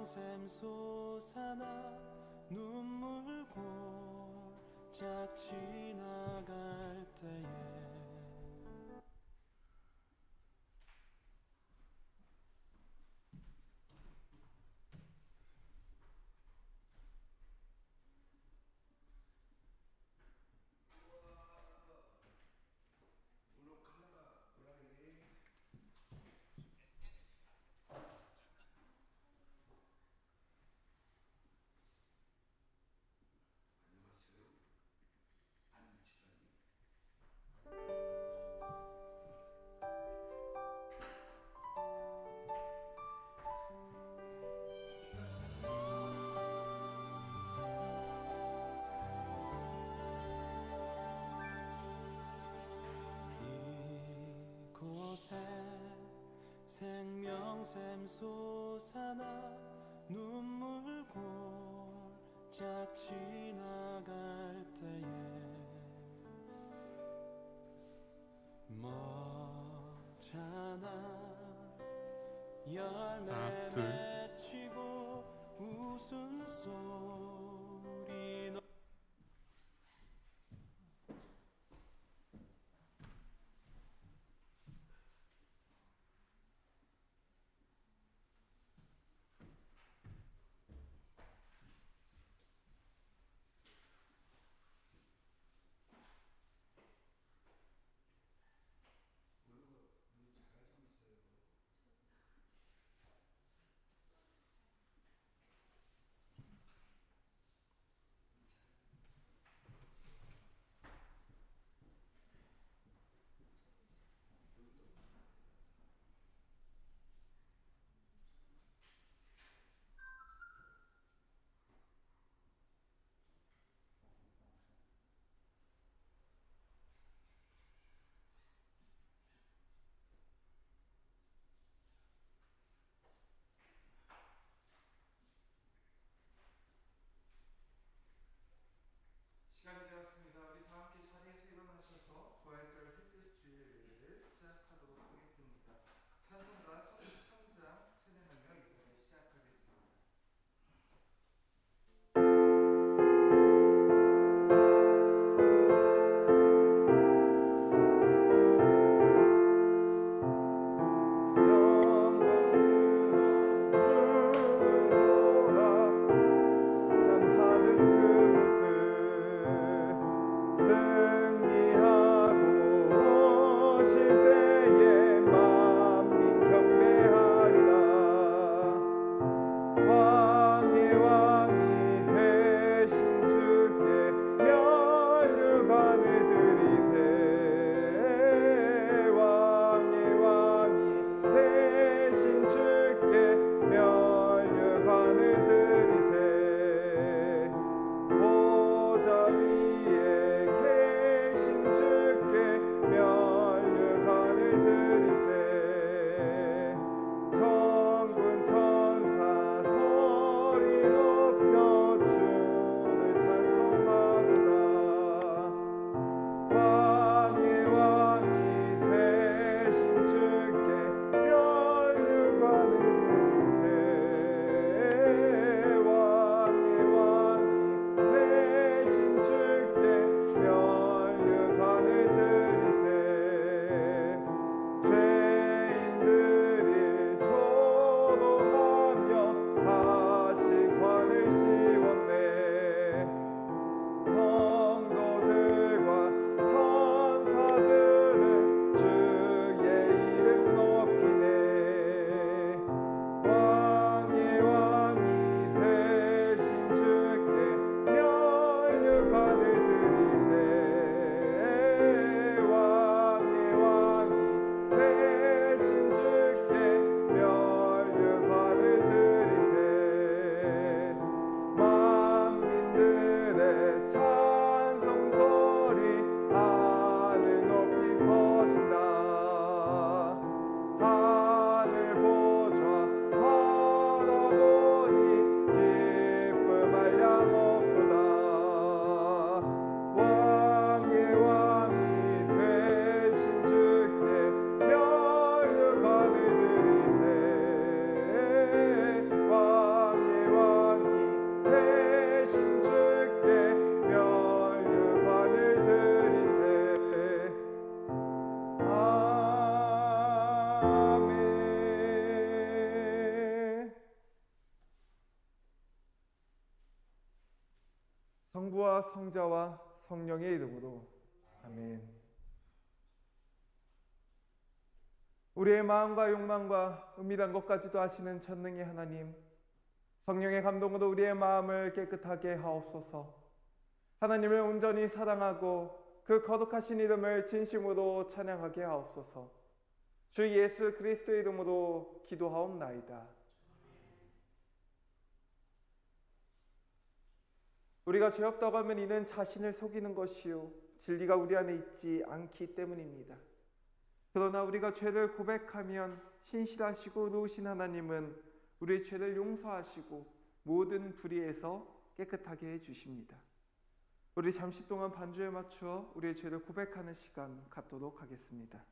생명샘 솟아나 눈물 골짝 지나갈 때에 이곳에 생명샘 솟아나 눈물 골짝 지나갈 때에 멋잖아 열매 하나, 둘. 맺히고 웃음소리 성부와 성자와 성령의 이름으로 아멘. 우리의 마음과 욕망과 은밀한 것까지도 아시는 전능의 하나님, 성령의 감동으로 우리의 마음을 깨끗하게 하옵소서. 하나님을 온전히 사랑하고 그 거룩하신 이름을 진심으로 찬양하게 하옵소서. 주 예수 그리스도의 이름으로 기도하옵나이다. 우리가 죄 없다고 하면 이는 자신을 속이는 것이요 진리가 우리 안에 있지 않기 때문입니다. 그러나 우리가 죄를 고백하면 신실하시고 의로우신 하나님은 우리의 죄를 용서하시고 모든 불의에서 깨끗하게 해주십니다. 우리 잠시 동안 반주에 맞추어 우리의 죄를 고백하는 시간 갖도록 하겠습니다.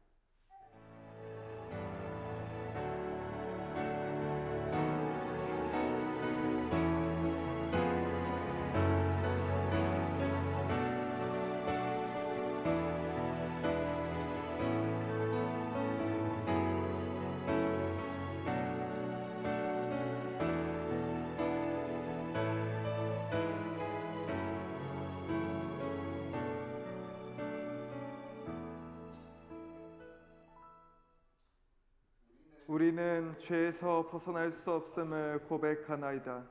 우리는 죄에서 벗어날 수 없음을 고백하나이다.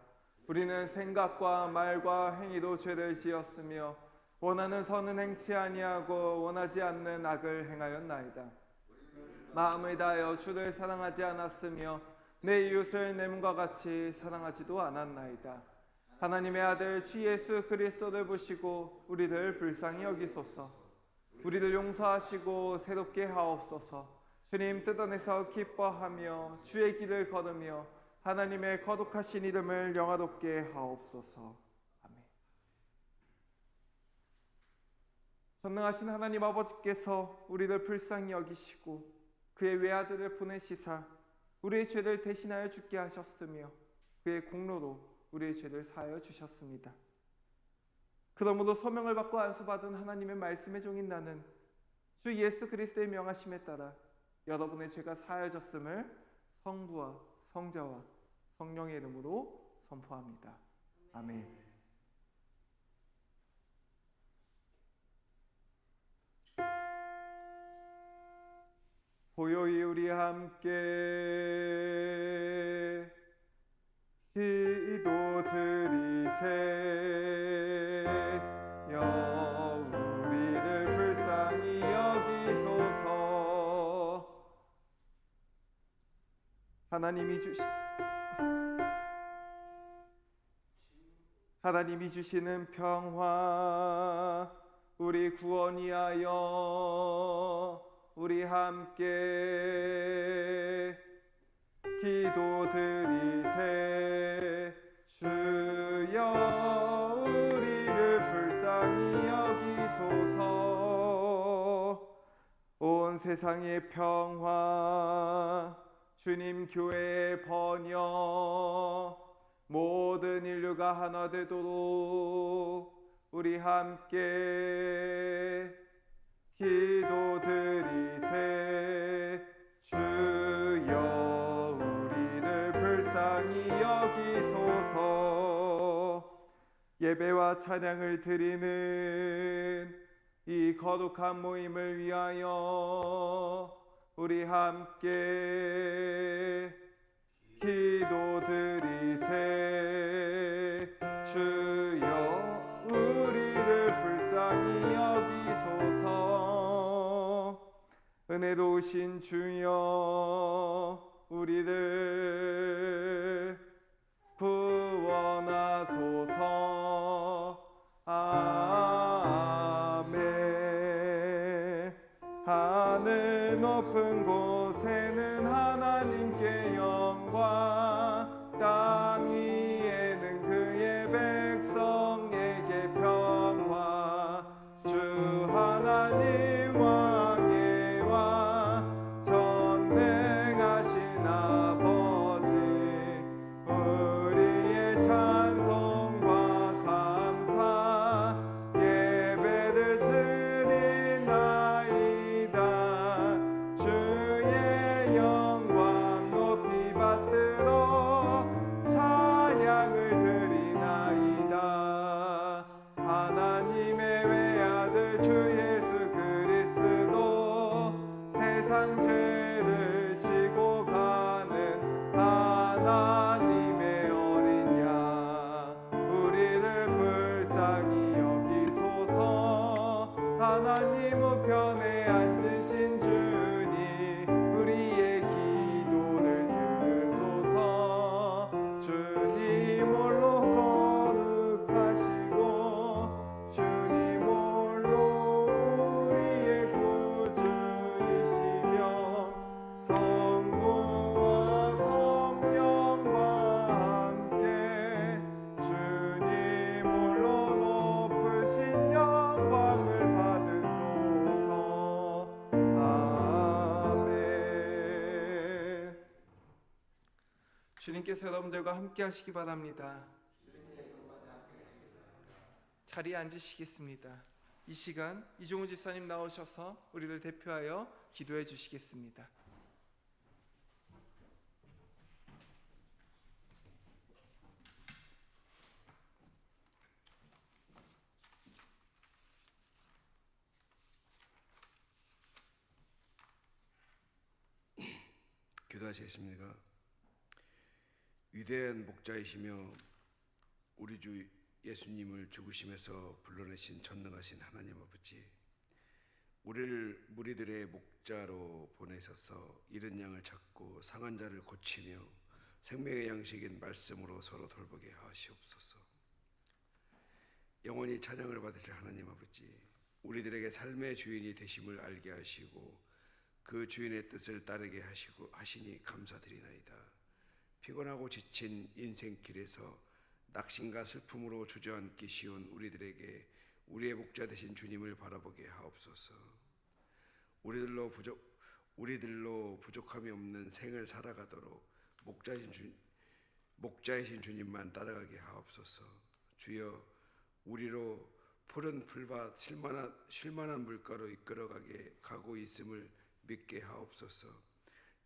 우리는 생각과 말과 행위로 죄를 지었으며 원하는 선은 행치 아니하고 원하지 않는 악을 행하였나이다. 마음을 다하여 주를 사랑하지 않았으며 내 이웃을 내 몸과 같이 사랑하지도 않았나이다. 하나님의 아들 주 예수 그리스도를 보시고 우리를 불쌍히 여기소서. 우리를 용서하시고 새롭게 하옵소서. 주님 뜻 안에서 기뻐하며 주의 길을 걸으며 하나님의 거룩하신 이름을 영화롭게 하옵소서. 아멘. 전능하신 하나님 아버지께서 우리를 불쌍히 여기시고 그의 외아들을 보내시사 우리의 죄를 대신하여 죽게 하셨으며 그의 공로로 우리의 죄를 사하여 주셨습니다. 그러므로 소명을 받고 안수받은 하나님의 말씀의 종인 나는 주 예수 그리스도의 명하심에 따라 여러분의 죄가 사하여졌음을 성부와 성자와 성령의 이름으로 선포합니다. 아멘. 보요히 우리 함께 기도드리세요. 우리를 불쌍히 여기소서. 하나님이 주시는 평화 우리 구원이하여 우리 함께 기도드리세. 주여 우리를 불쌍히 여기소서. 온 세상의 평화 주님 교회의 번영 모든 인류가 하나 되도록 우리 함께 기도드리세. 주여 우리를 불쌍히 여기소서. 예배와 찬양을 드리는 이 거룩한 모임을 위하여 우리 함께 기도드리세. 주여 우리를 불쌍히 여기소서. 은혜로우신 주여 우리를 구원하소서. 아멘. 하늘 높은 곳에는 하나님께 영광, 땅 위에는 그의 백성에게 평화. 주 하나님 왕의 왕 전능하신 아버지 하나님의 외아들 주 예수 그리스도 세상 죄를 지고 가는 하나님의 어린 양 우리를 불쌍히 여기소서. 하나님 우편에 앉으신 주님 우리의 기도를 들으소서. 주님 홀로 거룩하시고 주님 홀로 우리의 구주이시며 성부와 성령과 함께 주님 홀로 높으신 영광을 받으소서. 아멘. 주님께서 여러분들과 함께 하시기 바랍니다. 자리에 앉으시겠습니다. 이 시간 이종우 집사님 나오셔서 우리를 대표하여 기도해 주시겠습니다. 기도하시겠습니까? 위대한 목자이시며 우리 주 예수님을 죽으심에서 불러내신 전능하신 하나님 아버지, 우리를 무리들의 목자로 보내셔서 잃은 양을 찾고 상한 자를 고치며 생명의 양식인 말씀으로 서로 돌보게 하시옵소서. 영원히 찬양을 받으실 하나님 아버지, 우리들에게 삶의 주인이 되심을 알게 하시고 그 주인의 뜻을 따르게 하시니 감사드리나이다. 피곤하고 지친 인생길에서 낙심과 슬픔으로 주저앉기 쉬운 우리들에게 우리의 목자 되신 주님을 바라보게 하옵소서. 우리들로 부족함이 없는 생을 살아가도록 목자이신 주님만 따라가게 하옵소서. 주여, 우리로 푸른 풀밭 쉴만한 물가로 이끌어가게 가고 있음을 믿게 하옵소서.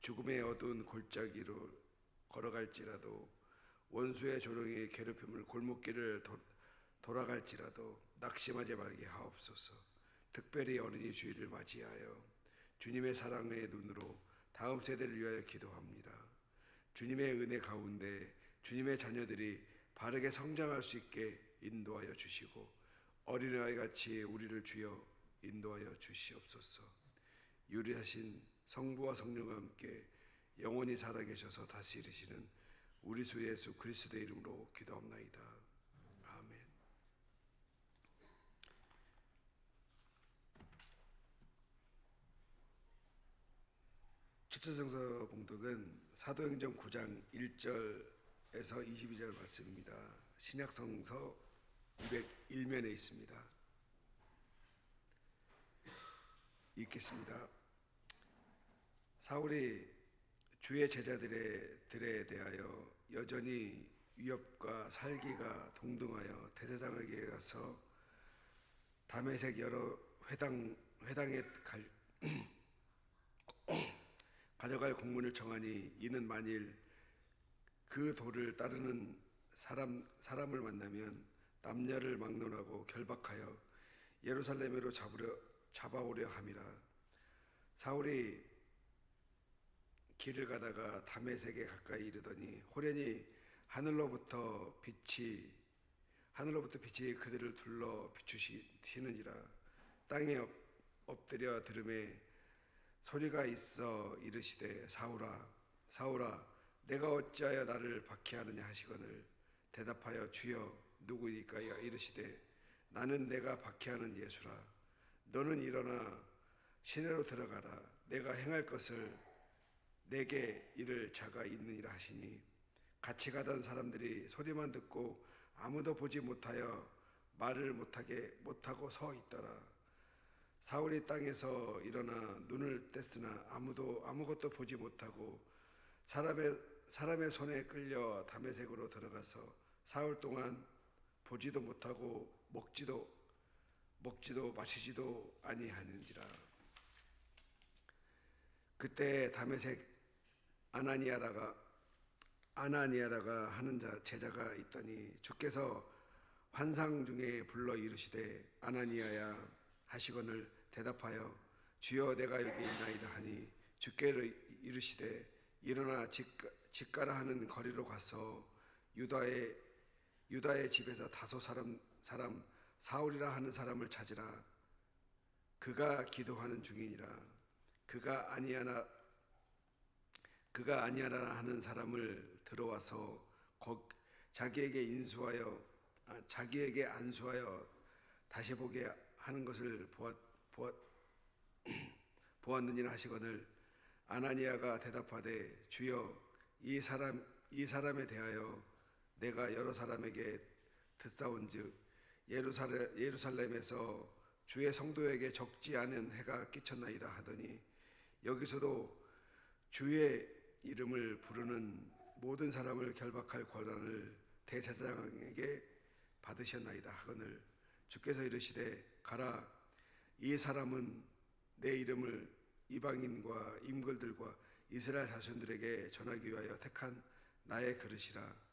죽음의 어두운 골짜기로 걸어갈지라도 원수의 조롱의 괴롭힘을 골목길을 돌아갈지라도 낙심하지 말게 하옵소서. 특별히 어린이 주일을 맞이하여 주님의 사랑의 눈으로 다음 세대를 위하여 기도합니다. 주님의 은혜 가운데 주님의 자녀들이 바르게 성장할 수 있게 인도하여 주시고 어린아이 같이 우리를 주여 인도하여 주시옵소서. 유리하신 성부와 성령과 함께 영원히 살아계셔서 다스리시는 우리 주 예수 그리스도의 이름으로 기도합나이다. 아멘. 첫째 성서 봉독은 사도행전 9장 1절에서 22절 말씀입니다. 신약 성서 201면에 있습니다. 읽겠습니다. 사울이 주의 제자들에 대하여 여전히 위협과 살기가 동등하여 대제사장에게 가서 다메섹 여러 회당에 가져갈 공문을 청하니 이는 만일 그 도를 따르는 사람을 만나면 남녀를 막론하고 결박하여 예루살렘으로 잡아오려 함이라. 사울이 길을 가다가 다메섹에 가까이 이르더니 호련히 하늘로부터 빛이 그들을 둘러 비추시느니라. 땅에 엎드려 들음에 소리가 있어 이르시되 사울아 내가 어찌하여 나를 박해하느냐 하시거늘 대답하여 주여 누구이니까요 이르시되 나는 내가 박해하는 예수라. 너는 일어나 시내로 들어가라. 내가 행할 것을 내게 이를 자가 있느니라 하시니 같이 가던 사람들이 소리만 듣고 아무도 보지 못하여 말을 못하고 서 있더라. 사울이 땅에서 일어나 눈을 뗐으나 아무것도 보지 못하고 사람의 손에 끌려 다메섹으로 들어가서 사흘 동안 보지도 못하고 먹지도 마시지도 아니하는지라. 그때 다메섹 아나니아라가 하는 제자가 있더니 주께서 환상 중에 불러 이르시되 아나니아야 하시거늘 대답하여 주여 내가 여기 있나이다 하니 주께 이르시되 일어나 집가라 하는 거리로 가서 유다의 집에서 다소 사람 사울이라 하는 사람을 찾으라. 그가 기도하는 중이니라. 그가 아니하라 하는 사람을 들어와서 자기에게 안수하여 다시 보게 하는 것을 보았느니라 하시거늘 아나니아가 대답하되 주여 이 사람에 대하여 내가 여러 사람에게 듣사온즉 예루살렘에서 주의 성도에게 적지 않은 해가 끼쳤나이다 하더니 여기서도 주의 이름을 부르는 모든 사람을 결박할 권한을 대제사장에게 받으셨나이다 하거늘 주께서 이르시되 가라 이 사람은 내 이름을 이방인과 임글들과 이스라엘 자손들에게 전하기 위하여 택한 나의 그릇이라.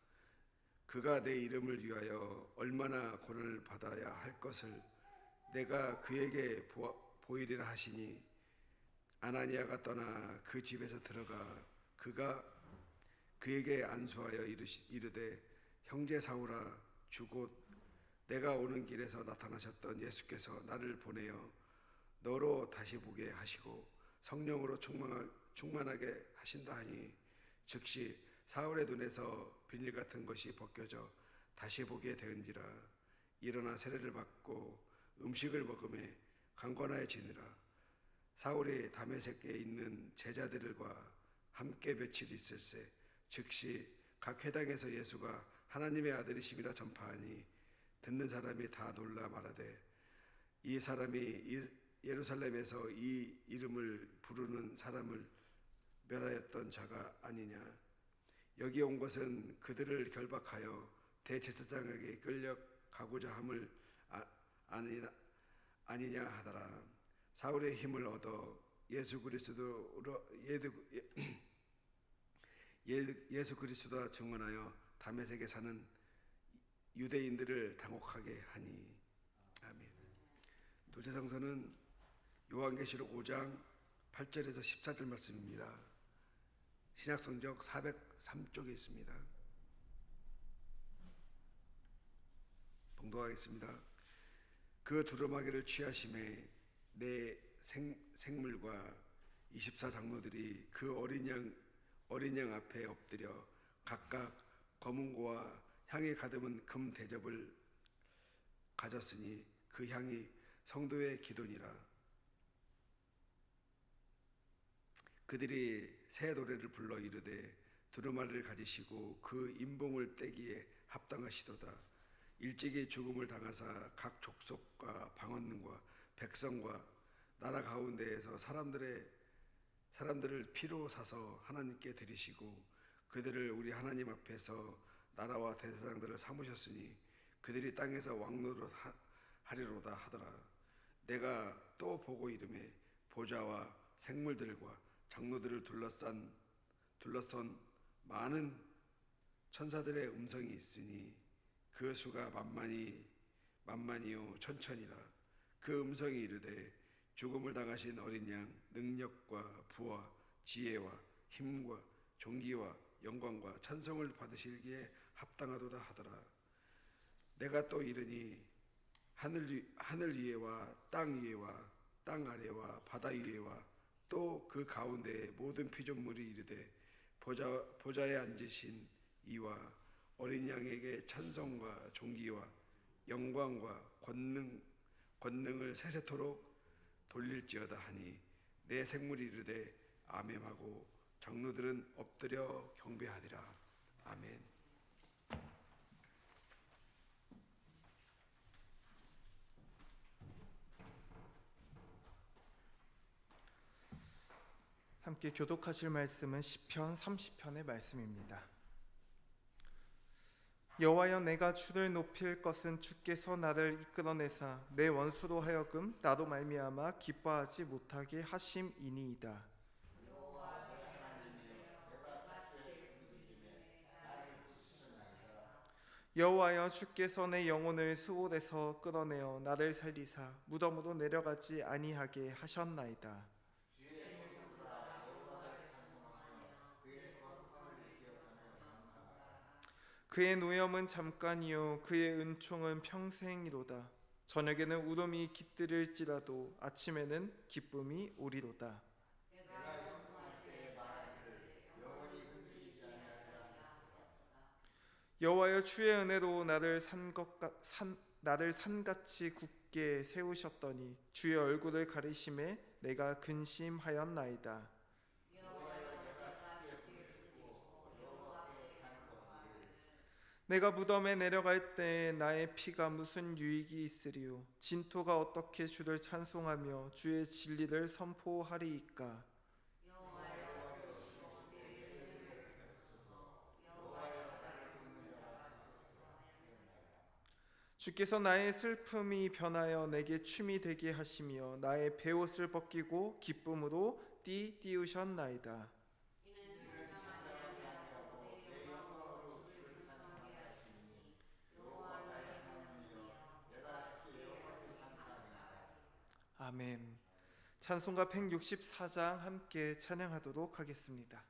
그가 내 이름을 위하여 얼마나 고난을 받아야 할 것을 내가 그에게 보이리라 하시니 아나니아가 떠나 그 집에서 들어가 그가 그에게 안수하여 이르되 형제 사울아 주곧 내가 오는 길에서 나타나셨던 예수께서 나를 보내어 너로 다시 보게 하시고 성령으로 충만하게 하신다 하니 즉시 사울의 눈에서 비닐 같은 것이 벗겨져 다시 보게 되은지라. 일어나 세례를 받고 음식을 먹음에 강권하여지니라. 사울이 다메섹에 있는 제자들과 함께 며칠 있을새 즉시 각 회당에서 예수가 하나님의 아들이심이라 전파하니 듣는 사람이 다 놀라 말하되 이 사람이 예루살렘에서 이 이름을 부르는 사람을 멸하였던 자가 아니냐. 여기 온 것은 그들을 결박하여 대제사장에게 끌려가고자 함을 아니냐 하더라. 사울의 힘을 얻어 예수 그리스도와 증언하여 다메섹에 사는 유대인들을 당혹하게 하니. 아멘. 둘째 성서는 요한계시록 5장 8절에서 14절 말씀입니다. 신약성적 403쪽에 있습니다. 봉독하겠습니다. 그 두루마기를 취하심에 내 생물과 24장로들이 그 어린 양 앞에 엎드려 각각 검은 고와 향이 가득한 금 대접을 가졌으니 그 향이 성도의 기도니라. 그들이 새 노래를 불러 이르되 두루마리를 가지시고 그 인봉을 떼기에 합당하시도다. 일찍이 죽음을 당하사 각 족속과 방언과 백성과 나라 가운데에서 사람들을 피로 사서 하나님께 드리시고 그들을 우리 하나님 앞에서 나라와 대제사장들을 삼으셨으니 그들이 땅에서 왕노릇 하리로다 하더라. 내가 또 보고 이르매 보좌와 생물들과 장로들을 둘러선 많은 천사들의 음성이 있으니 그 수가 만만이요 천천이라. 그 음성이 이르되 죽음을 당하신 어린 양 능력과 부와 지혜와 힘과 존귀와 영광과 찬송을 받으시기에 합당하도다 하더라. 내가 또 이르니 하늘 위에와 땅 위에와 땅 아래와 바다 위에와 또 그 가운데에 모든 피조물이 이르되 보좌에 앉으신 이와 어린 양에게 찬송과 존귀와 영광과 권능을 세세토록 돌릴지어다 하니 내 생물이 이르되 아멘하고 장로들은 엎드려 경배하리라. 아멘. 함께 교독하실 말씀은 시편 30편의 말씀입니다. 여호와여, 내가 주를 높일 것은 주께서 나를 이끌어내사 내 원수로 하여금 나로 말미암아 기뻐하지 못하게 하심이니이다. 여호와여, 주께서 내 영혼을 수올에서 끌어내어 나를 살리사 무덤으로 내려가지 아니하게 하셨나이다. 그의 노염은 잠깐이요 그의 은총은 평생이로다. 저녁에는 울음이 깃들일지라도 아침에는 기쁨이 오리로다. 여호와여, 주의 은혜로 나를 산같이 굳게 세우셨더니 주의 얼굴을 가리심에 내가 근심하였나이다. 내가 무덤에 내려갈 때 나의 피가 무슨 유익이 있으리요? 진토가 어떻게 주를 찬송하며 주의 진리를 선포하리이까? 주께서 나의 슬픔이 변하여 내게 춤이 되게 하시며 나의 베옷을 벗기고 기쁨으로 띠우셨나이다. 아멘. 찬송가 164장 함께 찬양하도록 하겠습니다.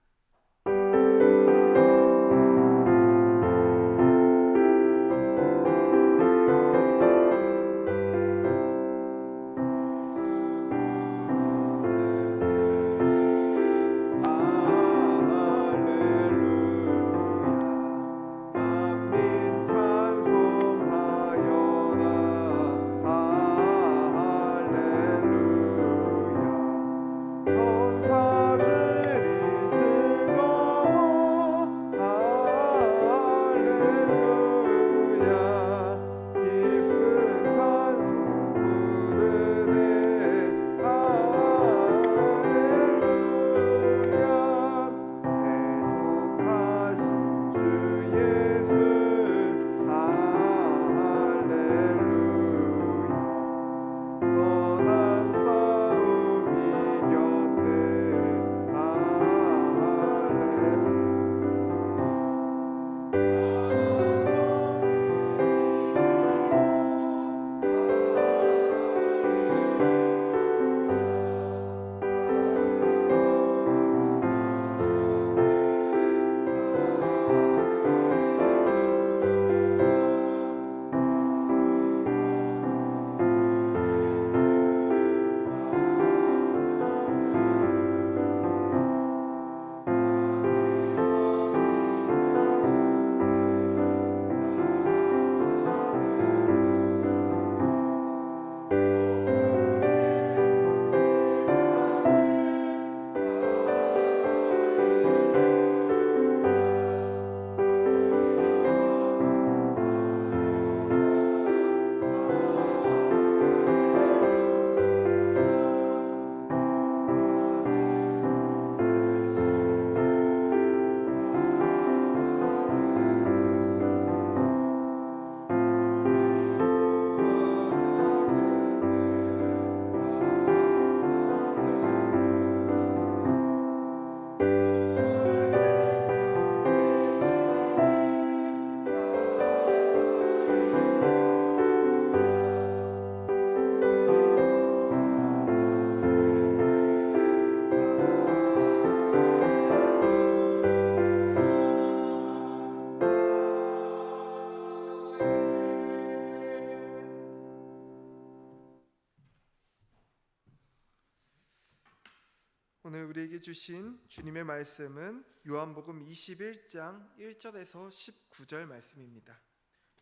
오늘 우리에게 주신 주님의 말씀은 요한복음 21장 1절에서 19절 말씀입니다.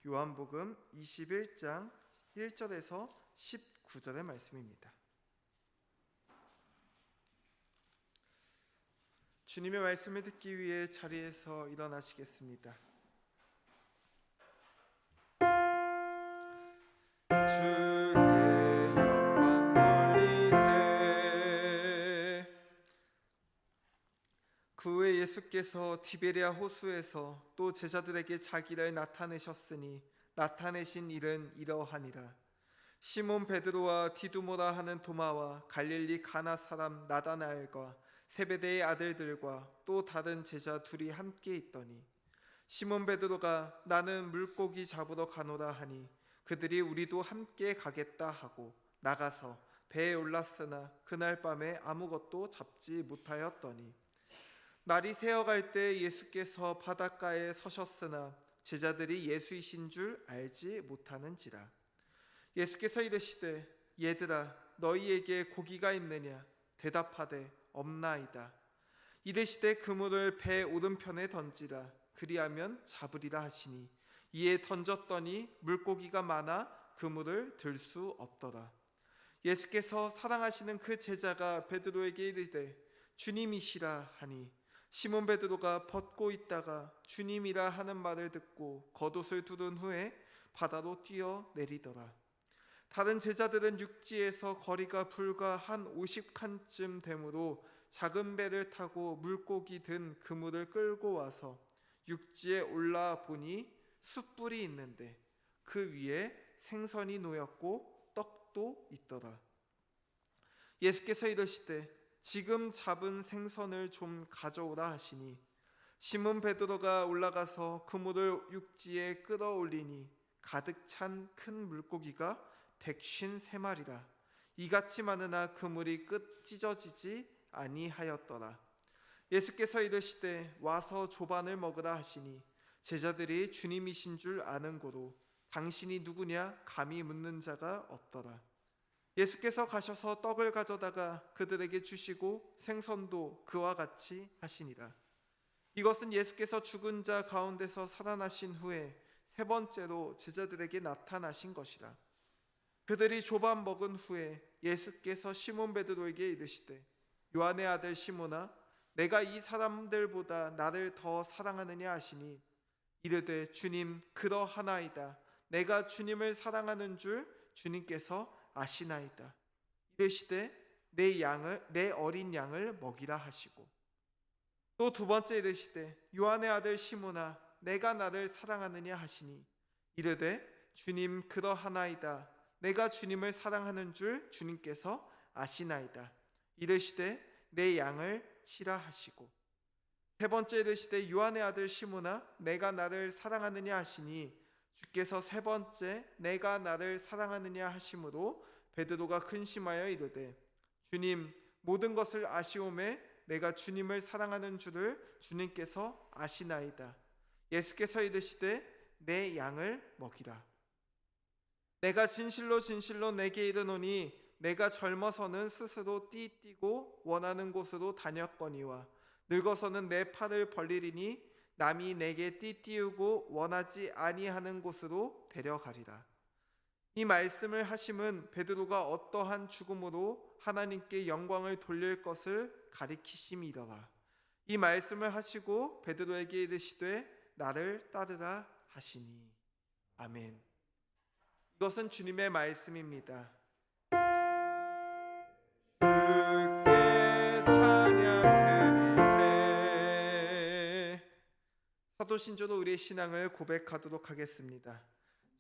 요한복음 21장 1절에서 19절의 말씀입니다. 주님의 말씀을 듣기 위해 자리에서 일어나시겠습니다. 그 후에 예수께서 디베랴 호수에서 또 제자들에게 자기를 나타내셨으니 나타내신 일은 이러하니라. 시몬 베드로와 디두모라 하는 도마와 갈릴리 가나 사람 나다나엘과 세베대의 아들들과 또 다른 제자 둘이 함께 있더니 시몬 베드로가 나는 물고기 잡으러 가노라 하니 그들이 우리도 함께 가겠다 하고 나가서 배에 올랐으나 그날 밤에 아무것도 잡지 못하였더니 날이 새어갈 때 예수께서 바닷가에 서셨으나 제자들이 예수이신 줄 알지 못하는지라. 예수께서 이르시되 얘들아 너희에게 고기가 있느냐 대답하되 없나이다. 이르시되 그물을 배 오른편에 던지라 그리하면 잡으리라 하시니 이에 던졌더니 물고기가 많아 그물을 들 수 없더라. 예수께서 사랑하시는 그 제자가 베드로에게 이르되 주님이시라 하니 시몬 베드로가 벗고 있다가 주님이라 하는 말을 듣고 겉옷을 두른 후에 바다로 뛰어 내리더라. 다른 제자들은 육지에서 거리가 불과 한 50칸쯤 되므로 작은 배를 타고 물고기 든 그물을 끌고 와서 육지에 올라 보니 숯불이 있는데 그 위에 생선이 놓였고 떡도 있더라. 예수께서 이르시되 지금 잡은 생선을 좀 가져오라 하시니 시몬 베드로가 올라가서 그물을 육지에 끌어올리니 가득 찬 큰 물고기가 153마리라. 이같이 많으나 그물이 끝 찢어지지 아니하였더라. 예수께서 이르시되 와서 조반을 먹으라 하시니 제자들이 주님이신 줄 아는 고로 당신이 누구냐 감히 묻는 자가 없더라. 예수께서 가셔서 떡을 가져다가 그들에게 주시고 생선도 그와 같이 하시니라. 이것은 예수께서 죽은 자 가운데서 살아나신 후에 세 번째로 제자들에게 나타나신 것이라. 그들이 조반 먹은 후에 예수께서 시몬 베드로에게 이르시되 요한의 아들 시몬아 내가 이 사람들보다 나를 더 사랑하느냐 하시니 이르되 주님 그러하나이다. 내가 주님을 사랑하는 줄 주님께서 아시나이다. 이르시되 내 어린 양을 먹이라 하시고 또 두 번째 이르시되 요한의 아들 시몬아 내가 나를 사랑하느냐 하시니 이르되 주님 그러하나이다. 내가 주님을 사랑하는 줄 주님께서 아시나이다. 이르시되 내 양을 치라 하시고 세 번째 이르시되 요한의 아들 시몬아 내가 나를 사랑하느냐 하시니 주께서 세 번째 내가 나를 사랑하느냐 하심으로 베드로가 근심하여 이르되 주님 모든 것을 아시오매 내가 주님을 사랑하는 줄을 주님께서 아시나이다. 예수께서 이르시되 내 양을 먹이라. 내가 진실로 진실로 내게 이르노니 내가 젊어서는 스스로 띠뛰고 원하는 곳으로 다녔거니와 늙어서는 내 팔을 벌리리니 남이 내게 띠띠우고 원하지 아니하는 곳으로 데려가리라. 이 말씀을 하심은 베드로가 어떠한 죽음으로 하나님께 영광을 돌릴 것을 가리키심이더라. 이 말씀을 하시고 베드로에게 이르시되 나를 따르라 하시니. 아멘. 이것은 주님의 말씀입니다. 주께 찬양 드리세. 사도신조로 우리의 신앙을 고백하도록 하겠습니다.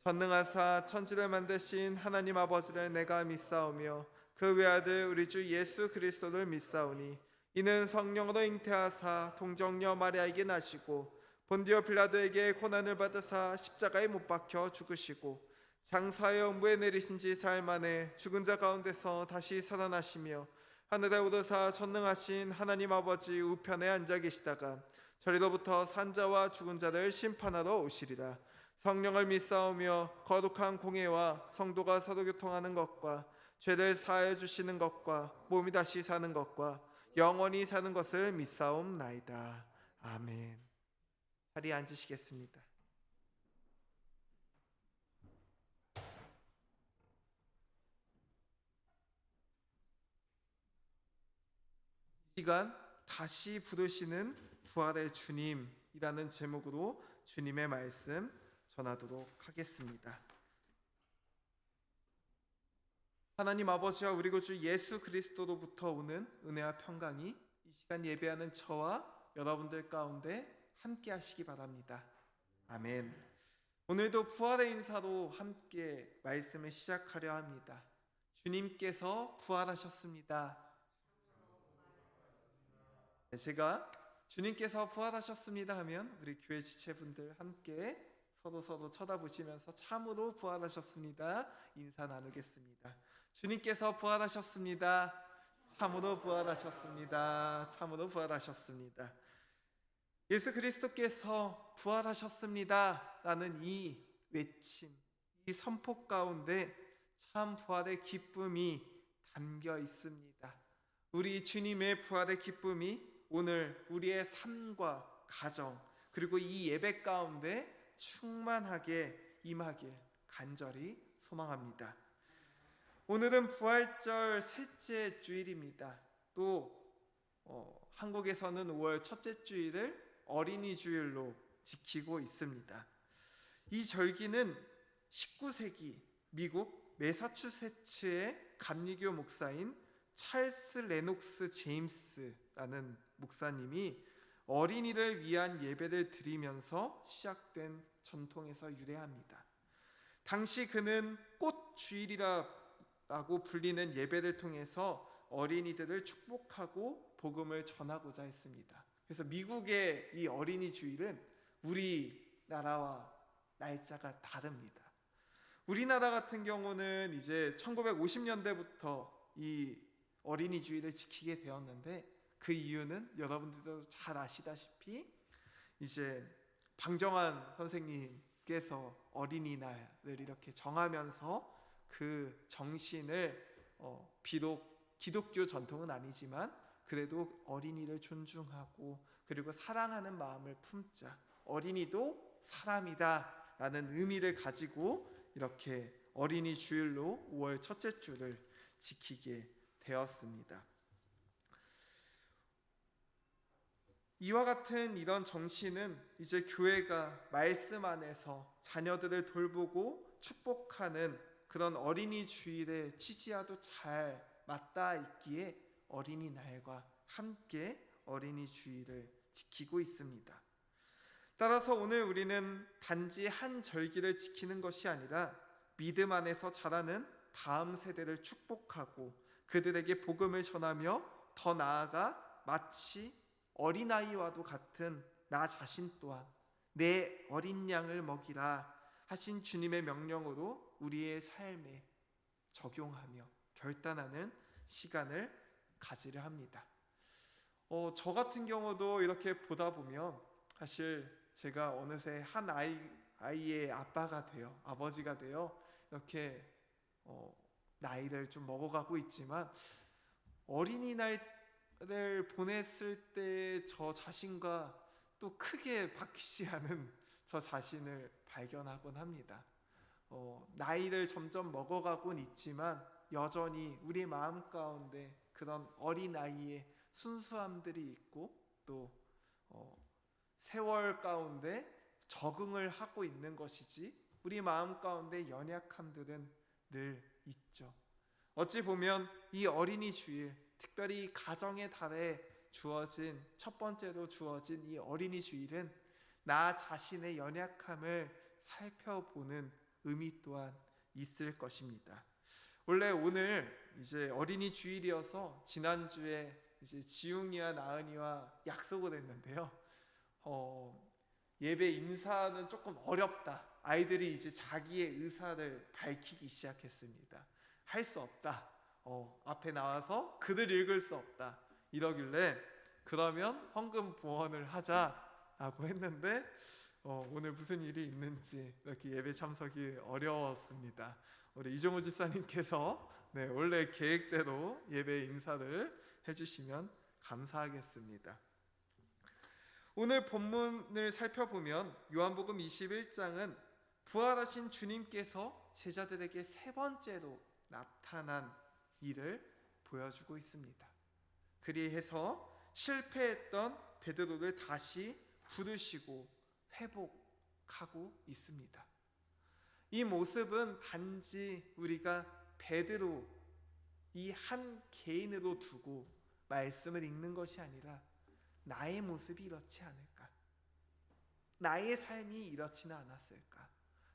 전능하사 천지를 만드신 하나님 아버지를 내가 믿사오며 그 외아들 우리 주 예수 그리스도를 믿사오니 이는 성령으로 잉태하사 동정녀 마리아에게 나시고 본디오 빌라도에게 고난을 받으사 십자가에 못 박혀 죽으시고 장사의 무에 내리신 지 사흘 만에 죽은 자 가운데서 다시 살아나시며 하늘에 오르사 전능하신 하나님 아버지 우편에 앉아 계시다가 저리로부터 산자와 죽은 자를 심판하러 오시리라. 성령을 믿사오며 거룩한 공예와 성도가 서로 교통하는 것과 죄를 사하여 주시는 것과 몸이 다시 사는 것과 영원히 사는 것을 믿사옵나이다. 아멘. 자리에 앉으시겠습니다. 이 시간 다시 부르시는 부활의 주님이라는 제목으로 주님의 말씀 전하도록 하겠습니다. 하나님 아버지와 우리 구주 예수 그리스도로부터 오는 은혜와 평강이 이 시간 예배하는 저와 여러분들 가운데 함께 하시기 바랍니다. 아멘. 오늘도 부활의 인사로 함께 말씀을 시작하려 합니다. 주님께서 부활하셨습니다. 제가 주님께서 부활하셨습니다 하면 우리 교회 지체분들 함께 서로 쳐다보시면서 참으로 부활하셨습니다 인사 나누겠습니다. 주님께서 부활하셨습니다. 참으로 부활하셨습니다. 참으로 부활하셨습니다. 예수 그리스도께서 부활하셨습니다 라는 이 외침, 이 선포 가운데 참 부활의 기쁨이 담겨 있습니다. 우리 주님의 부활의 기쁨이 오늘 우리의 삶과 가정 그리고 이 예배 가운데 충만하게 임하길 간절히 소망합니다. 오늘은 부활절 셋째 주일입니다. 또 한국에서는 5월 첫째 주일을 어린이 주일로 지키고 있습니다. 이 절기는 19세기 미국 매사추세츠의 감리교 목사인 찰스 레녹스 제임스라는 목사님이 어린이를 위한 예배를 드리면서 시작된 전통에서 유래합니다. 당시 그는 꽃 주일이라고 불리는 예배를 통해서 어린이들을 축복하고 복음을 전하고자 했습니다. 그래서 미국의 이 어린이 주일은 우리나라와 날짜가 다릅니다. 우리나라 같은 경우는 이제 1950년대부터 이 어린이 주일을 지키게 되었는데 그 이유는 여러분들도 잘 아시다시피 이제 방정환 선생님께서 어린이날을 이렇게 정하면서 그 정신을 비록 기독교 전통은 아니지만 그래도 어린이를 존중하고 그리고 사랑하는 마음을 품자, 어린이도 사람이다 라는 의미를 가지고 이렇게 어린이 주일로 5월 첫째 주를 지키게 되었습니다. 이와 같은 이런 정신은 이제 교회가 말씀 안에서 자녀들을 돌보고 축복하는 그런 어린이 주일의 취지와도 잘 맞닿아 있기에 어린이날과 함께 어린이 주일을 지키고 있습니다. 따라서 오늘 우리는 단지 한 절기를 지키는 것이 아니라 믿음 안에서 자라는 다음 세대를 축복하고 그들에게 복음을 전하며 더 나아가 마치 어린아이와도 같은 나 자신 또한 내 어린 양을 먹이라 하신 주님의 명령으로 우리의 삶에 적용하며 결단하는 시간을 가지려 합니다. 저 같은 경우도 이렇게 보다 보면 사실 제가 어느새 한 아이의 아빠가 되어 아버지가 되어 이렇게 나이를 좀 먹어가고 있지만 어린이날을 보냈을 때 저 자신과 또 크게 바뀌지 않은 저 자신을 발견하곤 합니다. 나이를 점점 먹어가곤 있지만 여전히 우리 마음 가운데 그런 어린아이의 순수함들이 있고 또 세월 가운데 적응을 하고 있는 것이지 우리 마음 가운데 연약함들은 늘 있죠. 어찌 보면 이 어린이 주일, 특별히 가정의 달에 주어진 첫 번째로 주어진 이 어린이 주일은 나 자신의 연약함을 살펴보는 의미 또한 있을 것입니다. 원래 오늘 이제 어린이 주일이어서 지난주에 이제 지웅이와 나은이와 약속을 했는데요. 예배 인사는 조금 어렵다. 아이들이 이제 자기의 의사를 밝히기 시작했습니다. 할 수 없다. 앞에 나와서 글을 읽을 수 없다. 이러길래 그러면 헌금 보원을 하자라고 했는데 오늘 무슨 일이 있는지 이렇게 예배 참석이 어려웠습니다. 우리 이종우 집사님께서 원래 계획대로 예배 인사를 해주시면 감사하겠습니다. 오늘 본문을 살펴보면 요한복음 21장은 부활하신 주님께서 제자들에게 세 번째로 나타난 일을 보여주고 있습니다. 그리해서 실패했던 베드로를 다시 부르시고 회복하고 있습니다. 이 모습은 단지 우리가 베드로 이 한 개인으로 두고 말씀을 읽는 것이 아니라 나의 모습이 이렇지 않을까? 나의 삶이 이렇지는 않았을까?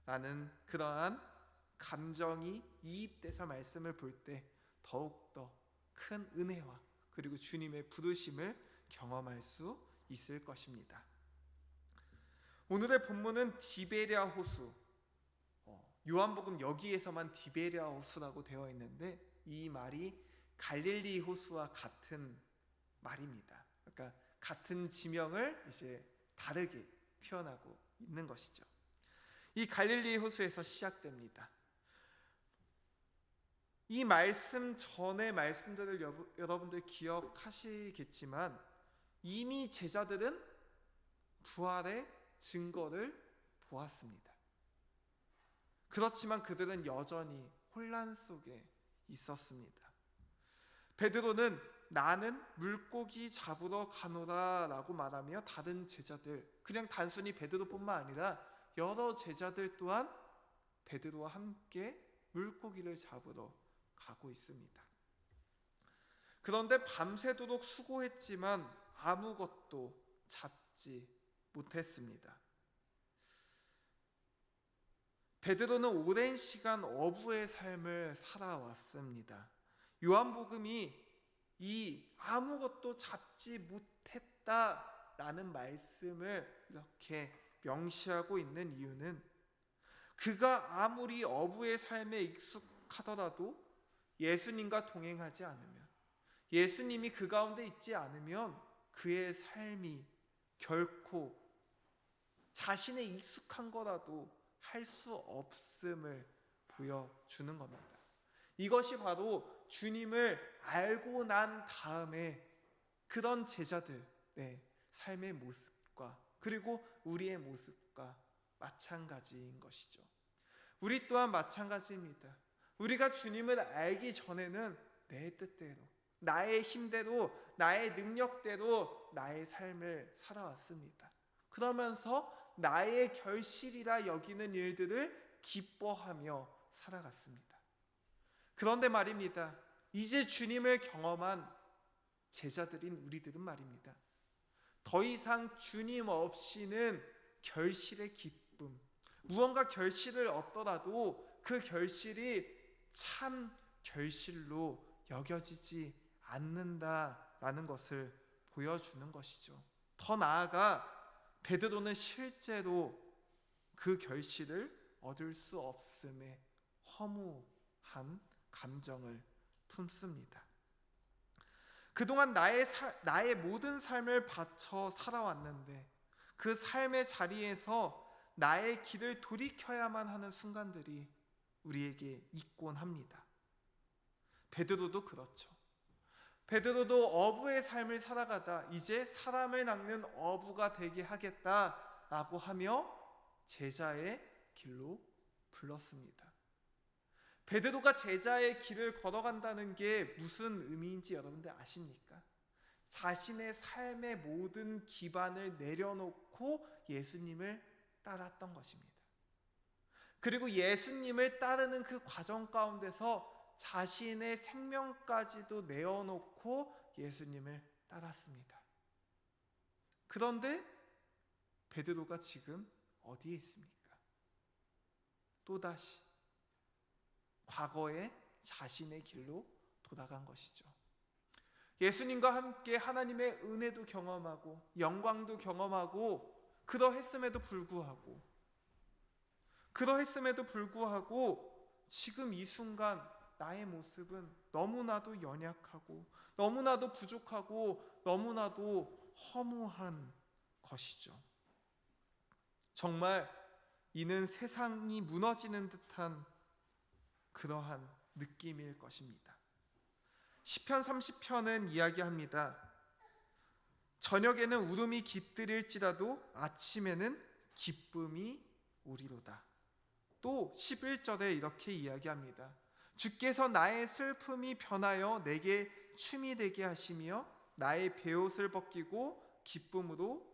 라는 그러한 감정이 이입돼서 말씀을 볼 때 더욱더 큰 은혜와 그리고 주님의 부르심을 경험할 수 있을 것입니다. 오늘의 본문은 디베랴 호수, 요한복음 여기에서만 디베랴 호수라고 되어 있는데 이 말이 갈릴리 호수와 같은 말입니다. 그러니까 같은 지명을 이제 다르게 표현하고 있는 것이죠. 이 갈릴리 호수에서 시작됩니다. 이 말씀 전의 말씀들을 여러분들 기억하시겠지만 이미 제자들은 부활의 증거를 보았습니다. 그렇지만 그들은 여전히 혼란 속에 있었습니다. 베드로는 나는 물고기 잡으러 가노라 라고 말하며 다른 제자들, 그냥 단순히 베드로뿐만 아니라 여러 제자들 또한 베드로와 함께 물고기를 잡으러 가고 있습니다. 그런데 밤새도록 수고했지만 아무것도 잡지 못했습니다. 베드로는 오랜 시간 어부의 삶을 살아왔습니다. 요한복음이 이 아무것도 잡지 못했다라는 말씀을 이렇게 명시하고 있는 이유는 그가 아무리 어부의 삶에 익숙하더라도 예수님과 동행하지 않으면, 예수님이 그 가운데 있지 않으면 그의 삶이 결코 자신의 익숙한 거라도 할 수 없음을 보여주는 겁니다. 이것이 바로 주님을 알고 난 다음에 그런 제자들의 삶의 모습과 그리고 우리의 모습과 마찬가지인 것이죠. 우리 또한 마찬가지입니다. 우리가 주님을 알기 전에는 내 뜻대로, 나의 힘대로, 나의 능력대로 나의 삶을 살아왔습니다. 그러면서 나의 결실이라 여기는 일들을 기뻐하며 살아갔습니다. 그런데 말입니다. 이제 주님을 경험한 제자들인 우리들은 말입니다. 더 이상 주님 없이는 결실의 기쁨, 무언가 결실을 얻더라도 그 결실이 참 결실로 여겨지지 않는다라는 것을 보여주는 것이죠. 더 나아가 베드로는 실제로 그 결실을 얻을 수 없음에 허무한 감정을 품습니다. 그동안 나의 모든 삶을 바쳐 살아왔는데 그 삶의 자리에서 나의 길을 돌이켜야만 하는 순간들이 우리에게 있곤 합니다. 베드로도 그렇죠. 베드로도 어부의 삶을 살아가다 이제 사람을 낚는 어부가 되게 하겠다라고 하며 제자의 길로 불렀습니다. 베드로가 제자의 길을 걸어간다는 게 무슨 의미인지 여러분들 아십니까? 자신의 삶의 모든 기반을 내려놓고 예수님을 따랐던 것입니다. 그리고 예수님을 따르는 그 과정 가운데서 자신의 생명까지도 내어놓고 예수님을 따랐습니다. 그런데 베드로가 지금 어디에 있습니까? 또다시 과거의 자신의 길로 돌아간 것이죠. 예수님과 함께 하나님의 은혜도 경험하고 영광도 경험하고 그러했음에도 불구하고 지금 이 순간 나의 모습은 너무나도 연약하고 너무나도 부족하고 너무나도 허무한 것이죠. 정말 이는 세상이 무너지는 듯한 그러한 느낌일 것입니다. 시편 30편은 이야기합니다. 저녁에는 울음이 깃들일지라도 아침에는 기쁨이 오리로다. 또 11절에 이렇게 이야기합니다. 주께서 나의 슬픔이 변하여 내게 춤이 되게 하시며 나의 베옷을 벗기고 기쁨으로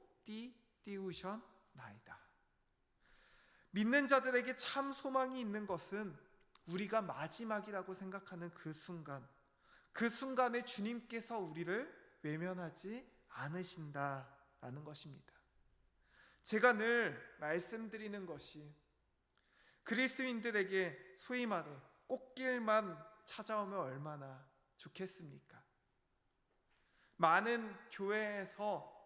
띄우셨나이다. 믿는 자들에게 참 소망이 있는 것은 우리가 마지막이라고 생각하는 그 순간에 주님께서 우리를 외면하지 않으신다라는 것입니다. 제가 늘 말씀드리는 것이 그리스도인들에게 소위 말해 꽃길만 찾아오면 얼마나 좋겠습니까? 많은 교회에서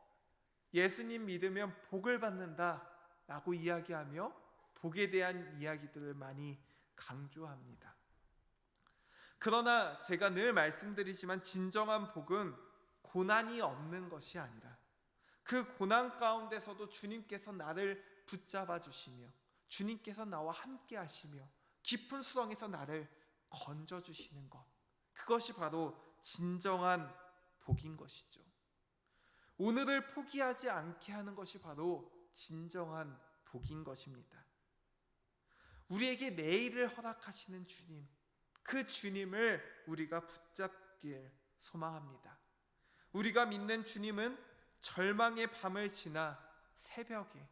예수님 믿으면 복을 받는다 라고 이야기하며 복에 대한 이야기들을 많이 강조합니다. 그러나 제가 늘 말씀드리지만 진정한 복은 고난이 없는 것이 아니라 그 고난 가운데서도 주님께서 나를 붙잡아 주시며 주님께서 나와 함께 하시며 깊은 수렁에서 나를 건져 주시는 것, 그것이 바로 진정한 복인 것이죠. 오늘을 포기하지 않게 하는 것이 바로 진정한 복인 것입니다. 우리에게 내일을 허락하시는 주님, 그 주님을 우리가 붙잡길 소망합니다. 우리가 믿는 주님은 절망의 밤을 지나 새벽에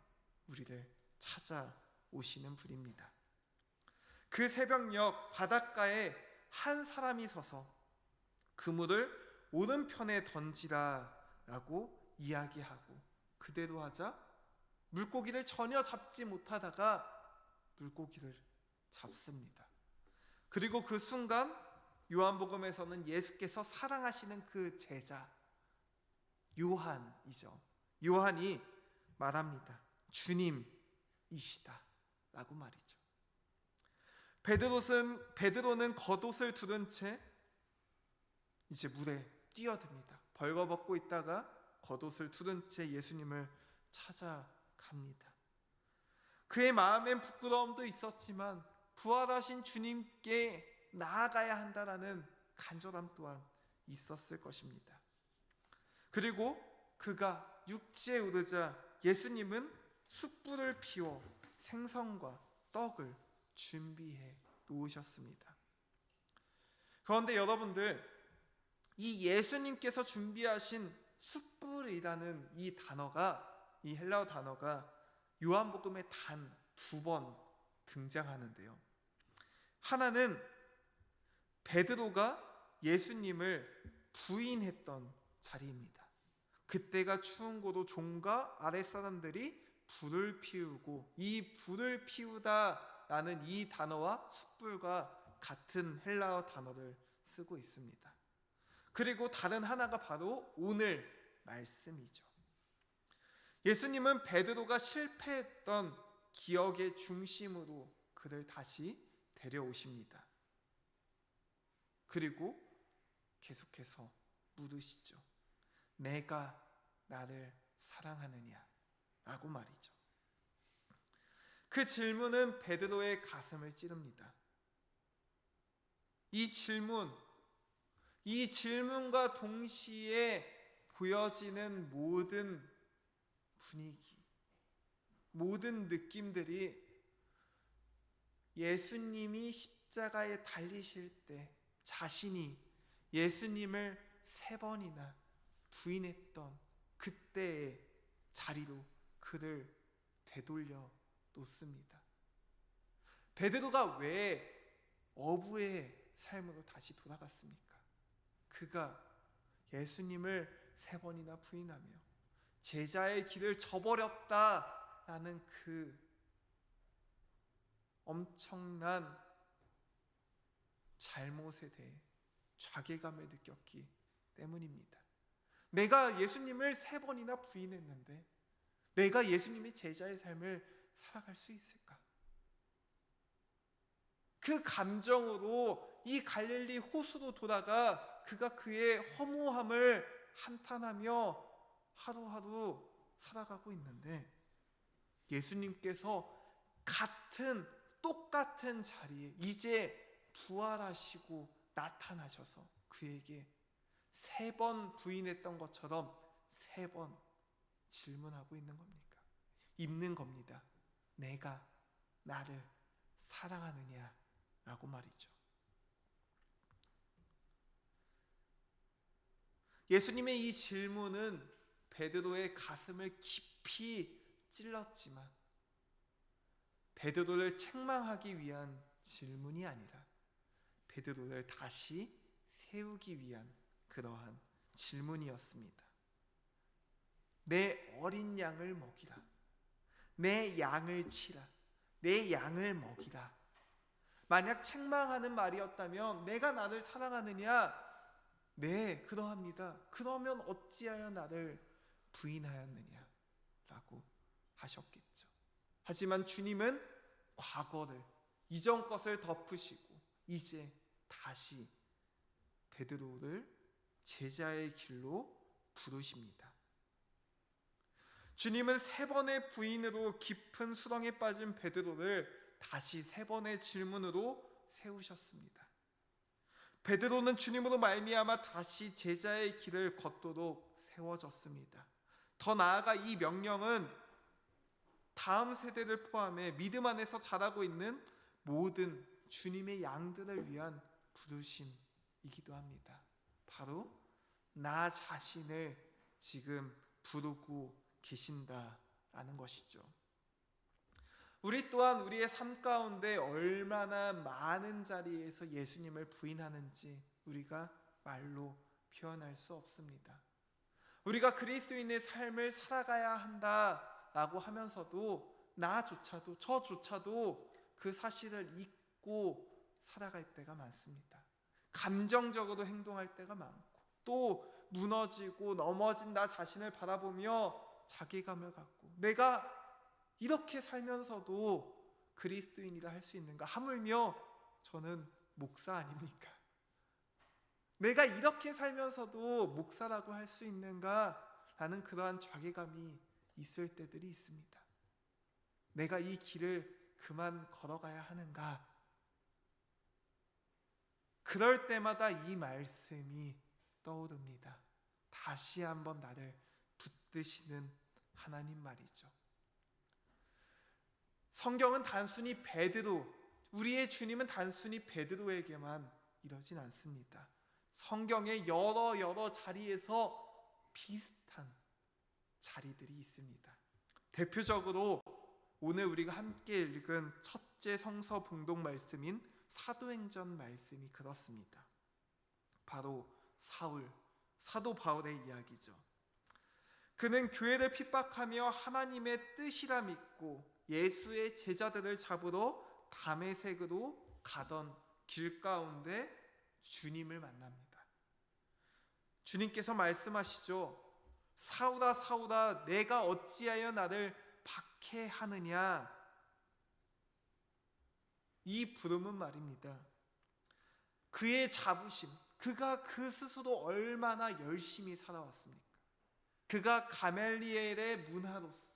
우리를 찾아오시는 분입니다. 그 새벽녘 바닷가에 한 사람이 서서 그물을 오른편에 던지라 라고 이야기하고 그대로 하자 물고기를 전혀 잡지 못하다가 물고기를 잡습니다. 그리고 그 순간 요한복음에서는 예수께서 사랑하시는 그 제자 요한이죠. 요한이 말합니다. 주님이시다 라고 말이죠. 베드로는 겉옷을 두른 채 이제 물에 뛰어듭니다. 벌거벗고 있다가 겉옷을 두른 채 예수님을 찾아갑니다. 그의 마음엔 부끄러움도 있었지만 부활하신 주님께 나아가야 한다라는 간절함 또한 있었을 것입니다. 그리고 그가 육지에 오르자 예수님은 숯불을 피워 생선과 떡을 준비해 놓으셨습니다. 그런데 여러분들, 이 예수님께서 준비하신 숯불이라는 이 단어가, 이 헬라어 단어가 요한복음에 단 2번 등장하는데요. 하나는 베드로가 예수님을 부인했던 자리입니다. 그때가 추운 고도 종과 아랫사람들이 불을 피우고 이 불을 피우다라는 이 단어와 숯불과 같은 헬라어 단어를 쓰고 있습니다. 그리고 다른 하나가 바로 오늘 말씀이죠. 예수님은 베드로가 실패했던 기억의 중심으로 그를 다시 데려오십니다. 그리고 계속해서 물으시죠. 내가 나를 사랑하느냐? 라고 말이죠. 그 질문은 베드로의 가슴을 찌릅니다. 이 질문과 동시에 보여지는 모든 분위기, 모든 느낌들이 예수님이 십자가에 달리실 때 자신이 예수님을 3번이나 부인했던 그때의 자리로 그를 되돌려 놓습니다. 베드로가 왜 어부의 삶으로 다시 돌아갔습니까? 그가 예수님을 3번이나 부인하며 제자의 길을 저버렸다라는 그 엄청난 잘못에 대해 자괴감을 느꼈기 때문입니다. 내가 예수님을 3번이나 부인했는데 내가 예수님의 제자의 삶을 살아갈 수 있을까? 그 감정으로 이 갈릴리 호수로 돌아가 그가 그의 허무함을 한탄하며 하루하루 살아가고 있는데 예수님께서 똑같은 자리에 이제 부활하시고 나타나셔서 그에게 3번 부인했던 것처럼 3번 질문하고 있는 겁니까? 입는 겁니다. 내가 나를 사랑하느냐? 라고 말이죠. 예수님의 이 질문은 베드로의 가슴을 깊이 찔렀지만 베드로를 책망하기 위한 질문이 아니라 베드로를 다시 세우기 위한 그러한 질문이었습니다. 내 어린 양을 먹이라. 내 양을 치라. 내 양을 먹이라. 만약 책망하는 말이었다면 내가 나를 사랑하느냐? 네, 그러합니다. 그러면 어찌하여 나를 부인하였느냐? 라고 하셨겠죠. 하지만 주님은 과거를, 이전 것을 덮으시고 이제 다시 베드로를 제자의 길로 부르십니다. 주님은 3번의 부인으로 깊은 수렁에 빠진 베드로를 다시 3번의 질문으로 세우셨습니다. 베드로는 주님으로 말미암아 다시 제자의 길을 걷도록 세워졌습니다. 더 나아가 이 명령은 다음 세대를 포함해 믿음 안에서 자라고 있는 모든 주님의 양들을 위한 부르심이기도 합니다. 바로 나 자신을 지금 부르고 계신다라는 것이죠. 우리 또한 우리의 삶 가운데 얼마나 많은 자리에서 예수님을 부인하는지 우리가 말로 표현할 수 없습니다. 우리가 그리스도인의 삶을 살아가야 한다라고 하면서도 나조차도 저조차도 그 사실을 잊고 살아갈 때가 많습니다. 감정적으로 행동할 때가 많고 또 무너지고 넘어진 나 자신을 바라보며 자괴감을 갖고 내가 이렇게 살면서도 그리스도인이라 할 수 있는가? 하물며 저는 목사 아닙니까? 내가 이렇게 살면서도 목사라고 할 수 있는가? 라는 그러한 자괴감이 있을 때들이 있습니다. 내가 이 길을 그만 걸어가야 하는가? 그럴 때마다 이 말씀이 떠오릅니다. 다시 한번 나를 붙드시는 하나님 말이죠. 성경은 단순히 베드로, 우리의 주님은 단순히 베드로에게만 이러진 않습니다. 성경의 여러 자리에서 비슷한 자리들이 있습니다. 대표적으로 오늘 우리가 함께 읽은 첫째 성서 봉독 말씀인 사도행전 말씀이 그렇습니다. 바로 사도 바울의 이야기죠. 그는 교회를 핍박하며 하나님의 뜻이라 믿고 예수의 제자들을 잡으러 다메섹으로 가던 길 가운데 주님을 만납니다. 주님께서 말씀하시죠. 사울아 사울아 내가 어찌하여 나를 박해하느냐. 이 부름은 말입니다. 그의 자부심, 그가 그 스스로 얼마나 열심히 살아왔습니까? 그가 가멜리엘의 문화로서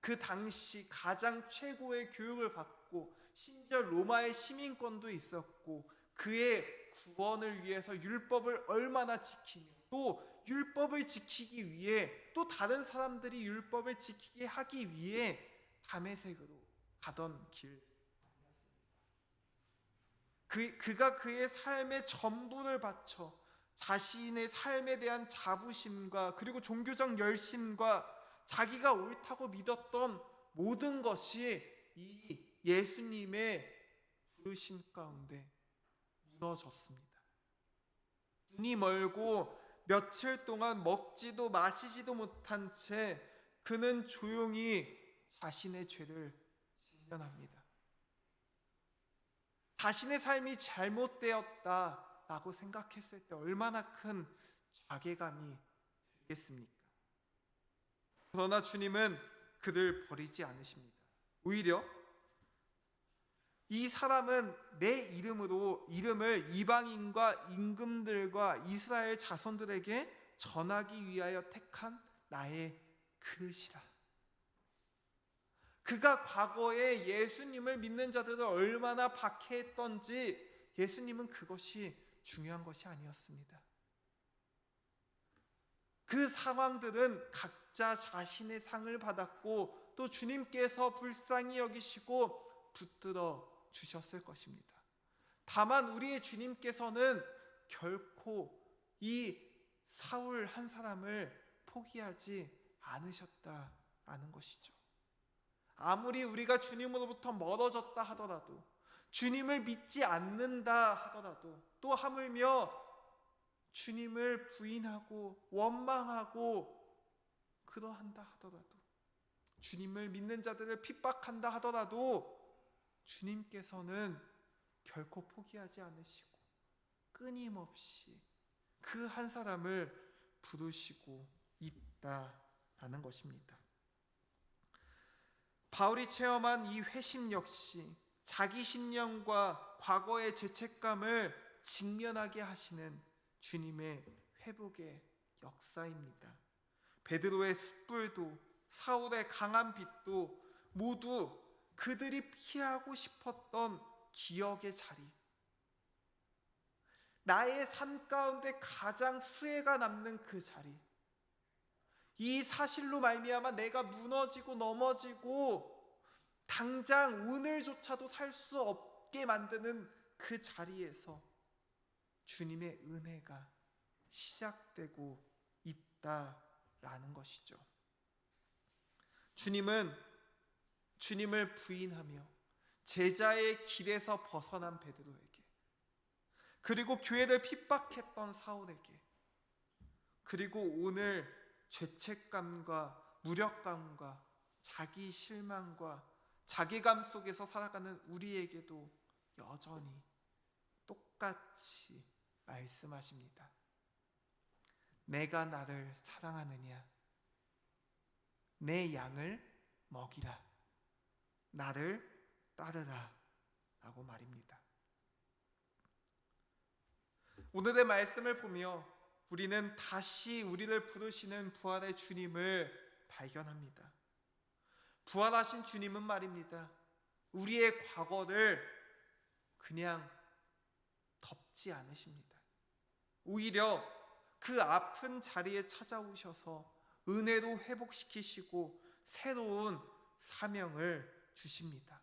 그 당시 가장 최고의 교육을 받고 심지어 로마의 시민권도 있었고 그의 구원을 위해서 율법을 얼마나 지키며 또 율법을 지키기 위해 또 다른 사람들이 율법을 지키게 하기 위해 다메섹으로 가던 길, 그가 그의 삶의 전부를 바쳐 자신의 삶에 대한 자부심과 그리고 종교적 열심과 자기가 옳다고 믿었던 모든 것이 이 예수님의 부르심 가운데 무너졌습니다. 눈이 멀고 며칠 동안 먹지도 마시지도 못한 채 그는 조용히 자신의 죄를 직면합니다. 자신의 삶이 잘못되었다라고 생각했을 때 얼마나 큰 자괴감이 들겠습니까? 그러나 주님은 그를 버리지 않으십니다. 오히려 이 사람은 내 이름을 이방인과 임금들과 이스라엘 자손들에게 전하기 위하여 택한 나의 그릇이라. 그가 과거에 예수님을 믿는 자들을 얼마나 박해했던지 예수님은 그것이 중요한 것이 아니었습니다. 그 상황들은 각자 자신의 상을 받았고 또 주님께서 불쌍히 여기시고 붙들어 주셨을 것입니다. 다만 우리의 주님께서는 결코 이 사울 한 사람을 포기하지 않으셨다라는 것이죠. 아무리 우리가 주님으로부터 멀어졌다 하더라도 주님을 믿지 않는다 하더라도 또 하물며 주님을 부인하고 원망하고 그러한다 하더라도 주님을 믿는 자들을 핍박한다 하더라도 주님께서는 결코 포기하지 않으시고 끊임없이 그 한 사람을 부르시고 있다라는 것입니다. 바울이 체험한 이 회심 역시 자기 신념과 과거의 죄책감을 직면하게 하시는 주님의 회복의 역사입니다. 베드로의 숯불도 사울의 강한 빛도 모두 그들이 피하고 싶었던 기억의 자리, 나의 삶 가운데 가장 후회가 남는 그 자리, 이 사실로 말미암아 내가 무너지고 넘어지고 당장 오늘조차도 살 수 없게 만드는 그 자리에서 주님의 은혜가 시작되고 있다라는 것이죠. 주님은 주님을 부인하며 제자의 길에서 벗어난 베드로에게, 그리고 교회를 핍박했던 사울에게, 그리고 오늘 죄책감과 무력감과 자기 실망과 자괴감 속에서 살아가는 우리에게도 여전히 똑같이 말씀하십니다. 내가 나를 사랑하느냐? 내 양을 먹이라. 나를 따르라. 라고 말입니다. 오늘의 말씀을 보며 우리는 다시 우리를 부르시는 부활의 주님을 발견합니다. 부활하신 주님은 말입니다, 우리의 과거를 그냥 덮지 않으십니다. 오히려 그 아픈 자리에 찾아오셔서 은혜로 회복시키시고 새로운 사명을 주십니다.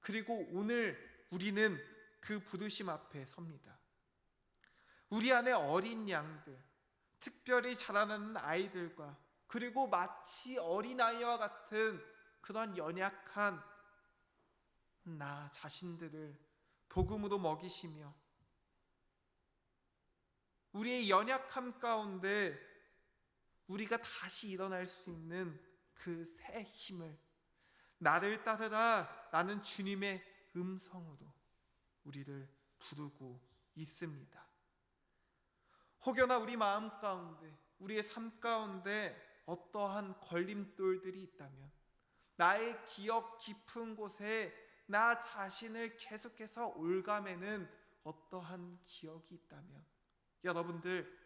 그리고 오늘 우리는 그 부르심 앞에 섭니다. 우리 안에 어린 양들, 특별히 자라나는 아이들과, 그리고 마치 어린아이와 같은 그런 연약한 나 자신들을 복음으로 먹이시며 우리의 연약함 가운데 우리가 다시 일어날 수 있는 그 새 힘을, 나를 따르라 라는 주님의 음성으로 우리를 부르고 있습니다. 혹여나 우리 마음 가운데, 우리의 삶 가운데 어떠한 걸림돌들이 있다면, 나의 기억 깊은 곳에 나 자신을 계속해서 올가매는 어떠한 기억이 있다면, 여러분들,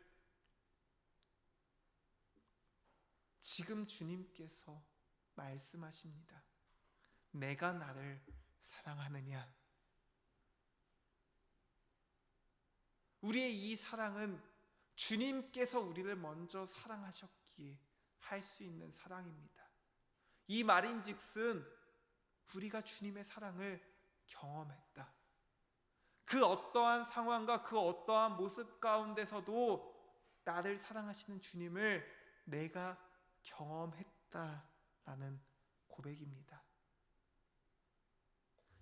지금 주님께서 말씀하십니다. 내가 나를 사랑하느냐? 우리의 이 사랑은 주님께서 우리를 먼저 사랑하셨기에 할 수 있는 사랑입니다. 이 말인즉슨 우리가 주님의 사랑을 경험했다. 그 어떠한 상황과 그 어떠한 모습 가운데서도 나를 사랑하시는 주님을 내가 경험했다라는 고백입니다.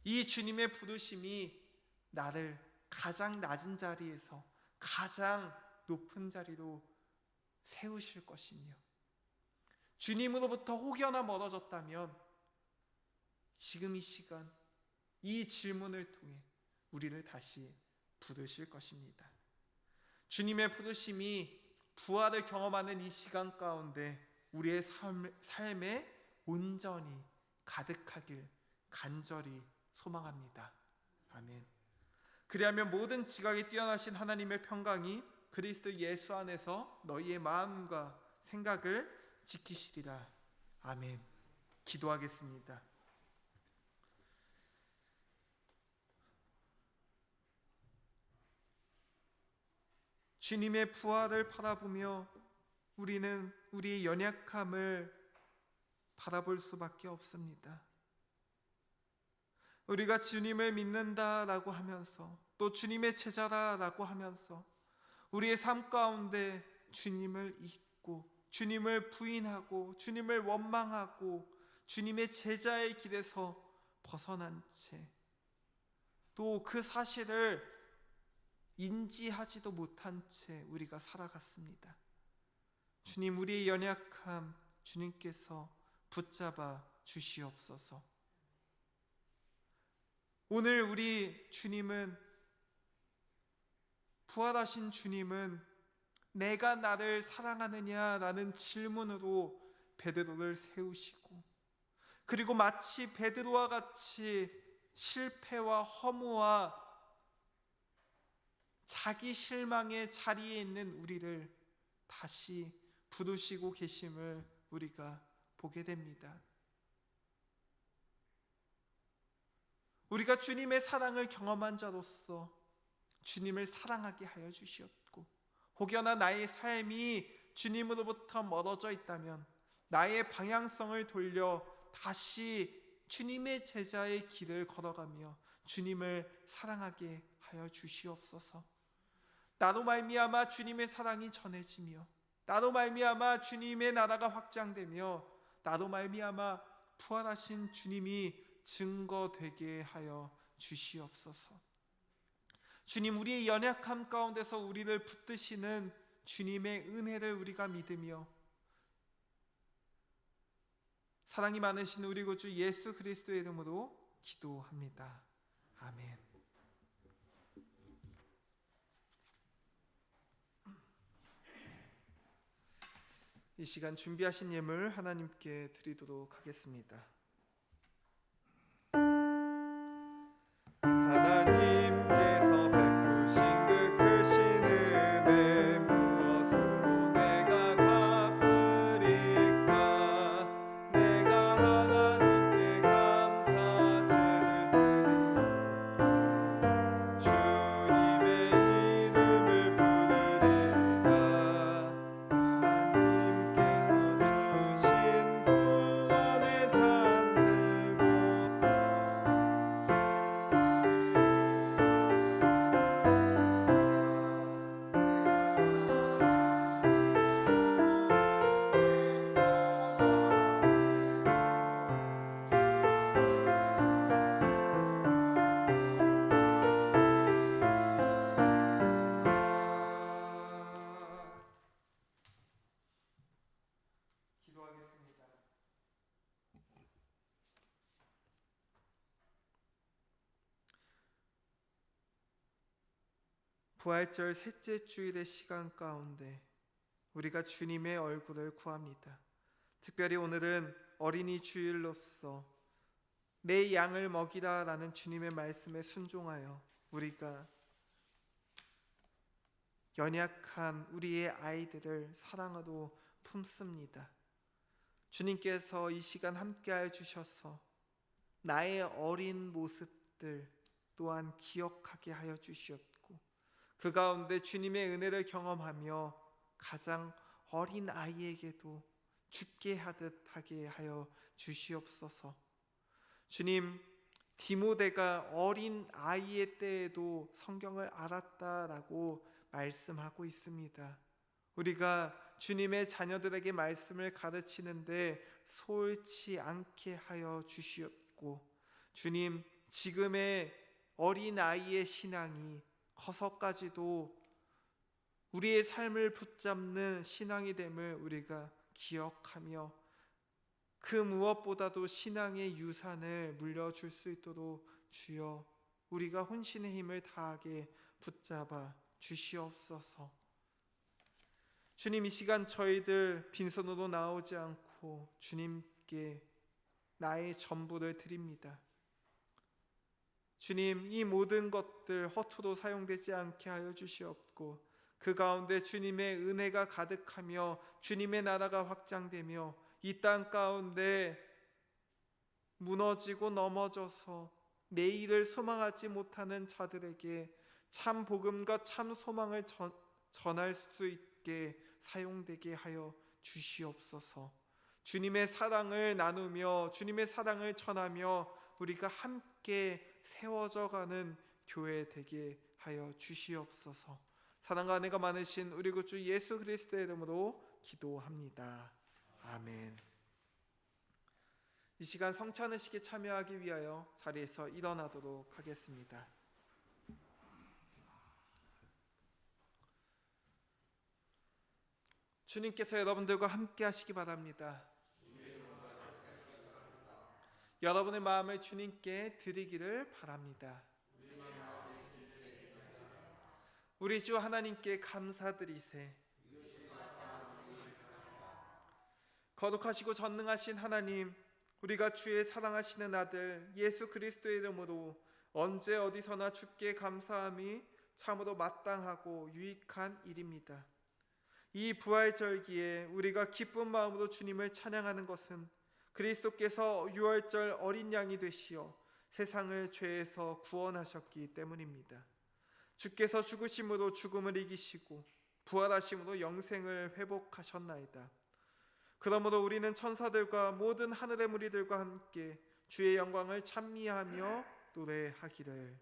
이 주님의 부르심이 나를 가장 낮은 자리에서 가장 높은 자리로 세우실 것이며, 주님으로부터 혹여나 멀어졌다면 지금 이 시간 이 질문을 통해 우리를 다시 부르실 것입니다. 주님의 부르심이 부활을 경험하는 이 시간 가운데 우리의 삶에 온전히 가득하길 간절히 소망합니다. 아멘. 그리하면 모든 지각에 뛰어나신 하나님의 평강이 그리스도 예수 안에서 너희의 마음과 생각을 지키시리라. 아멘. 기도하겠습니다. 주님의 부활을 바라보며 우리는 우리의 연약함을 바라볼 수밖에 없습니다. 우리가 주님을 믿는다라고 하면서, 또 주님의 제자라고 하면서 우리의 삶 가운데 주님을 잊고 주님을 부인하고 주님을 원망하고 주님의 제자의 길에서 벗어난 채, 또 그 사실을 인지하지도 못한 채 우리가 살아갔습니다. 주님, 우리의 연약함 주님께서 붙잡아 주시옵소서. 오늘 우리 주님은, 부활하신 주님은 내가 나를 사랑하느냐라는 질문으로 베드로를 세우시고, 그리고 마치 베드로와 같이 실패와 허무와 자기 실망의 자리에 있는 우리를 다시 부르시고 계심을 우리가 보게 됩니다. 우리가 주님의 사랑을 경험한 자로서 주님을 사랑하게 하여 주시었고, 혹여나 나의 삶이 주님으로부터 멀어져 있다면 나의 방향성을 돌려 다시 주님의 제자의 길을 걸어가며 주님을 사랑하게 하여 주시옵소서. 나로 말미암아 주님의 사랑이 전해지며, 나로 말미암아 주님의 나라가 확장되며, 나로 말미암아 부활하신 주님이 증거되게 하여 주시옵소서. 주님, 우리의 연약함 가운데서 우리를 붙드시는 주님의 은혜를 우리가 믿으며 사랑이 많으신 우리 구주 예수 그리스도의 이름으로 기도합니다. 아멘. 이 시간 준비하신 예물 하나님께 드리도록 하겠습니다. 하나님께서 베푸신 그 크신 은혜 무엇으로 내가 갚으리까? 내가 하나님께 감사제를 드리고 주님의 이름을 부르리라. 하나님께서 주신 구원의 잔 기도하겠습니다. 부활절 셋째 주일의 시간 가운데 우리가 주님의 얼굴을 구합니다. 특별히 오늘은 어린이 주일로서 내 양을 먹이라 라는 주님의 말씀에 순종하여 우리가 연약한 우리의 아이들을 사랑으로 품습니다. 주님께서 이 시간 함께하여 주셔서 나의 어린 모습들 또한 기억하게 하여 주시옵고, 그 가운데 주님의 은혜를 경험하며 가장 어린 아이에게도 죽게 하듯 하게 하여 주시옵소서. 주님, 디모데가 어린 아이의 때에도 성경을 알았다라고 말씀하고 있습니다. 우리가 주님의 자녀들에게 말씀을 가르치는데 소홀치 않게 하여 주시옵고, 주님, 지금의 어린 아이의 신앙이 커서까지도 우리의 삶을 붙잡는 신앙이 됨을 우리가 기억하며 그 무엇보다도 신앙의 유산을 물려줄 수 있도록 주여 우리가 혼신의 힘을 다하게 붙잡아 주시옵소서. 주님, 이 시간 저희들 빈손으로 나오지 않고 주님께 나의 전부를 드립니다. 주님, 이 모든 것들 허투루 사용되지 않게 하여 주시옵고, 그 가운데 주님의 은혜가 가득하며 주님의 나라가 확장되며 이 땅 가운데 무너지고 넘어져서 내일을 소망하지 못하는 자들에게 참 복음과 참 소망을 전할 수 있게 사용되게 하여 주시옵소서. 주님의 사랑을 나누며 주님의 사랑을 전하며 우리가 함께 세워져 가는 교회 되게 하여 주시옵소서. 사랑과 은혜가 많으신 우리 구주 예수 그리스도의 이름으로 기도합니다. 아멘. 이 시간 성찬의식에 참여하기 위하여 자리에서 일어나도록 하겠습니다. 주님께서 여러분들과 함께 하시기 바랍니다. 여러분의 마음을 주님께 드리기를 바랍니다. 우리 주 하나님께 감사드리세. 거룩하시고 전능하신 하나님, 우리가 주의 사랑하시는 아들 예수 그리스도의 이름으로 언제 어디서나 주께 감사함이 참으로 마땅하고 유익한 일입니다. 이 부활절기에 우리가 기쁜 마음으로 주님을 찬양하는 것은 그리스도께서 유월절 어린 양이 되시어 세상을 죄에서 구원하셨기 때문입니다. 주께서 죽으심으로 죽음을 이기시고 부활하심으로 영생을 회복하셨나이다. 그러므로 우리는 천사들과 모든 하늘의 무리들과 함께 주의 영광을 찬미하며 노래하기를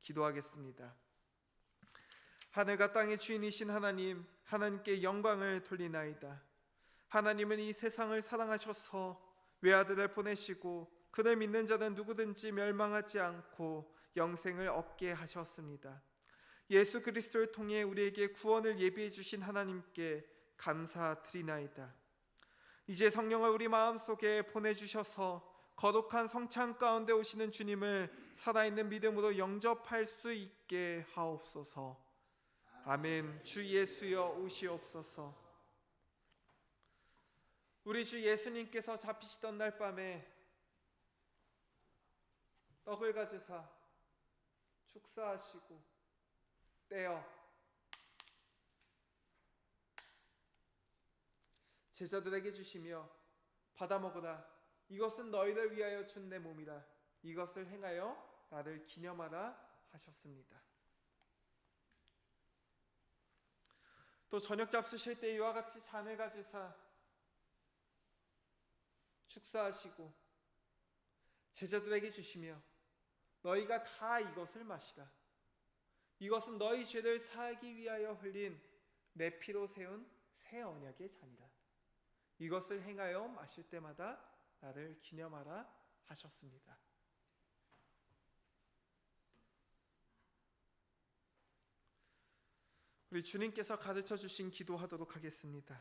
기도하겠습니다. 하늘과 땅의 주인이신 하나님, 하나님께 영광을 돌리나이다. 하나님은 이 세상을 사랑하셔서 외아들을 보내시고 그를 믿는 자는 누구든지 멸망하지 않고 영생을 얻게 하셨습니다. 예수 그리스도를 통해 우리에게 구원을 예비해 주신 하나님께 감사드리나이다. 이제 성령을 우리 마음속에 보내주셔서 거룩한 성찬 가운데 오시는 주님을 살아있는 믿음으로 영접할 수 있게 하옵소서. 아멘. 주 예수여 오시옵소서. 우리 주 예수님께서 잡히시던 날 밤에 떡을 가지사 축사하시고 떼어 제자들에게 주시며 받아 먹으라. 이것은 너희를 위하여 준 내 몸이라. 이것을 행하여 나를 기념하라 하셨습니다. 또 저녁 잡수실 때 이와 같이 잔을 가지사 축사하시고 제자들에게 주시며 너희가 다 이것을 마시라. 이것은 너희 죄를 사하기 위하여 흘린 내 피로 세운 새 언약의 잔이라. 이것을 행하여 마실 때마다 나를 기념하라 하셨습니다. 우리 주님께서 가르쳐 주신 기도하도록 하겠습니다.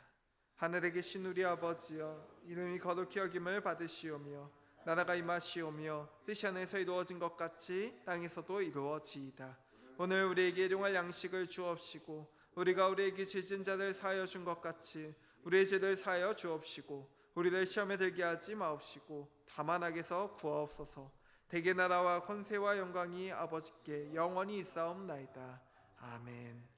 하늘에 계신 우리 아버지여, 이름이 거룩히 여김을 받으시오며 나라가 임하시오며 뜻이 하늘에서 이루어진 것 같이 땅에서도 이루어지이다. 오늘 우리에게 일용할 양식을 주옵시고 우리가 우리에게 죄진 자를 사하여 준 것 같이 우리의 죄를 사하여 주옵시고 우리를 시험에 들게 하지 마옵시고 다만 악에서 구하옵소서. 대개 나라와 권세와 영광이 아버지께 영원히 있사옵나이다. 아멘.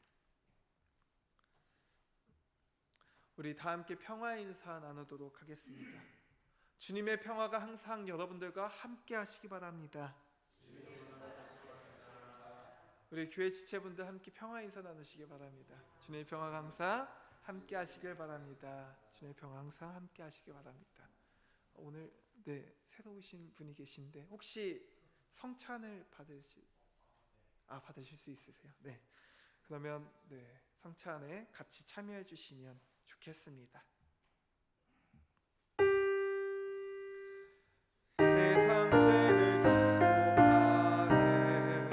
우리 다 함께 평화의 인사 나누도록 하겠습니다. 주님의 평화가 항상 여러분들과 함께 하시기 바랍니다. 우리 교회 지체분들 함께 평화의 인사 나누시기 바랍니다. 주님의 평화가 항상 함께 하시길 바랍니다. 주님의 평화 항상 함께 하시길 바랍니다. 오늘 새로 오신 분이 계신데 혹시 성찬을 받으실 수 있으세요? 네. 그러면 성찬에 같이 참여해 주시면 좋겠습니다. 세상 죄를 지고 가는 하나님의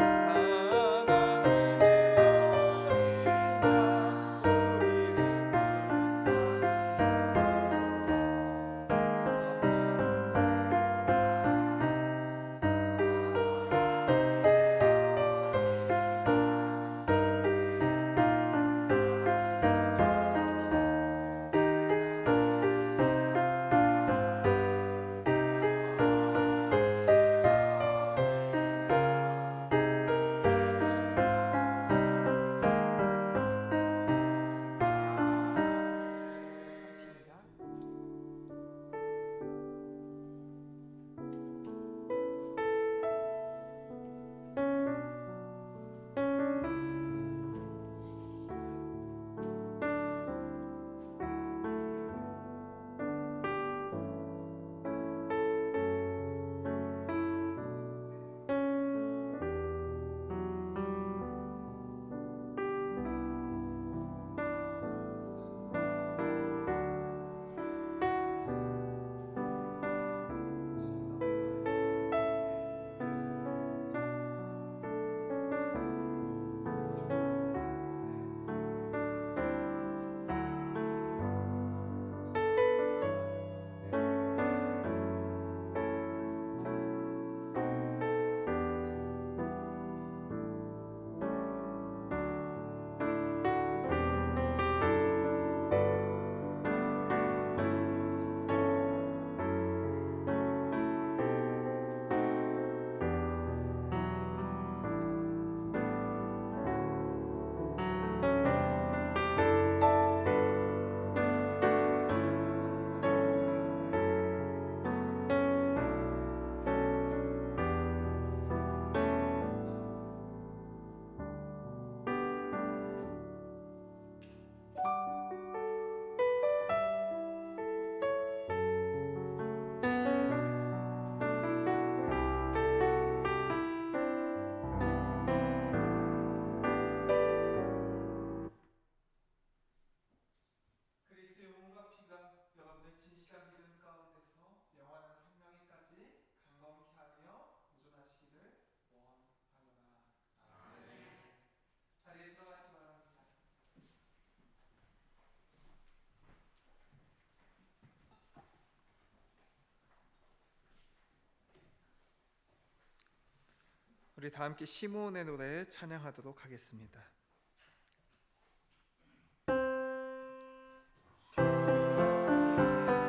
우리 다 함께 시몬의 노래 찬양하도록 하겠습니다.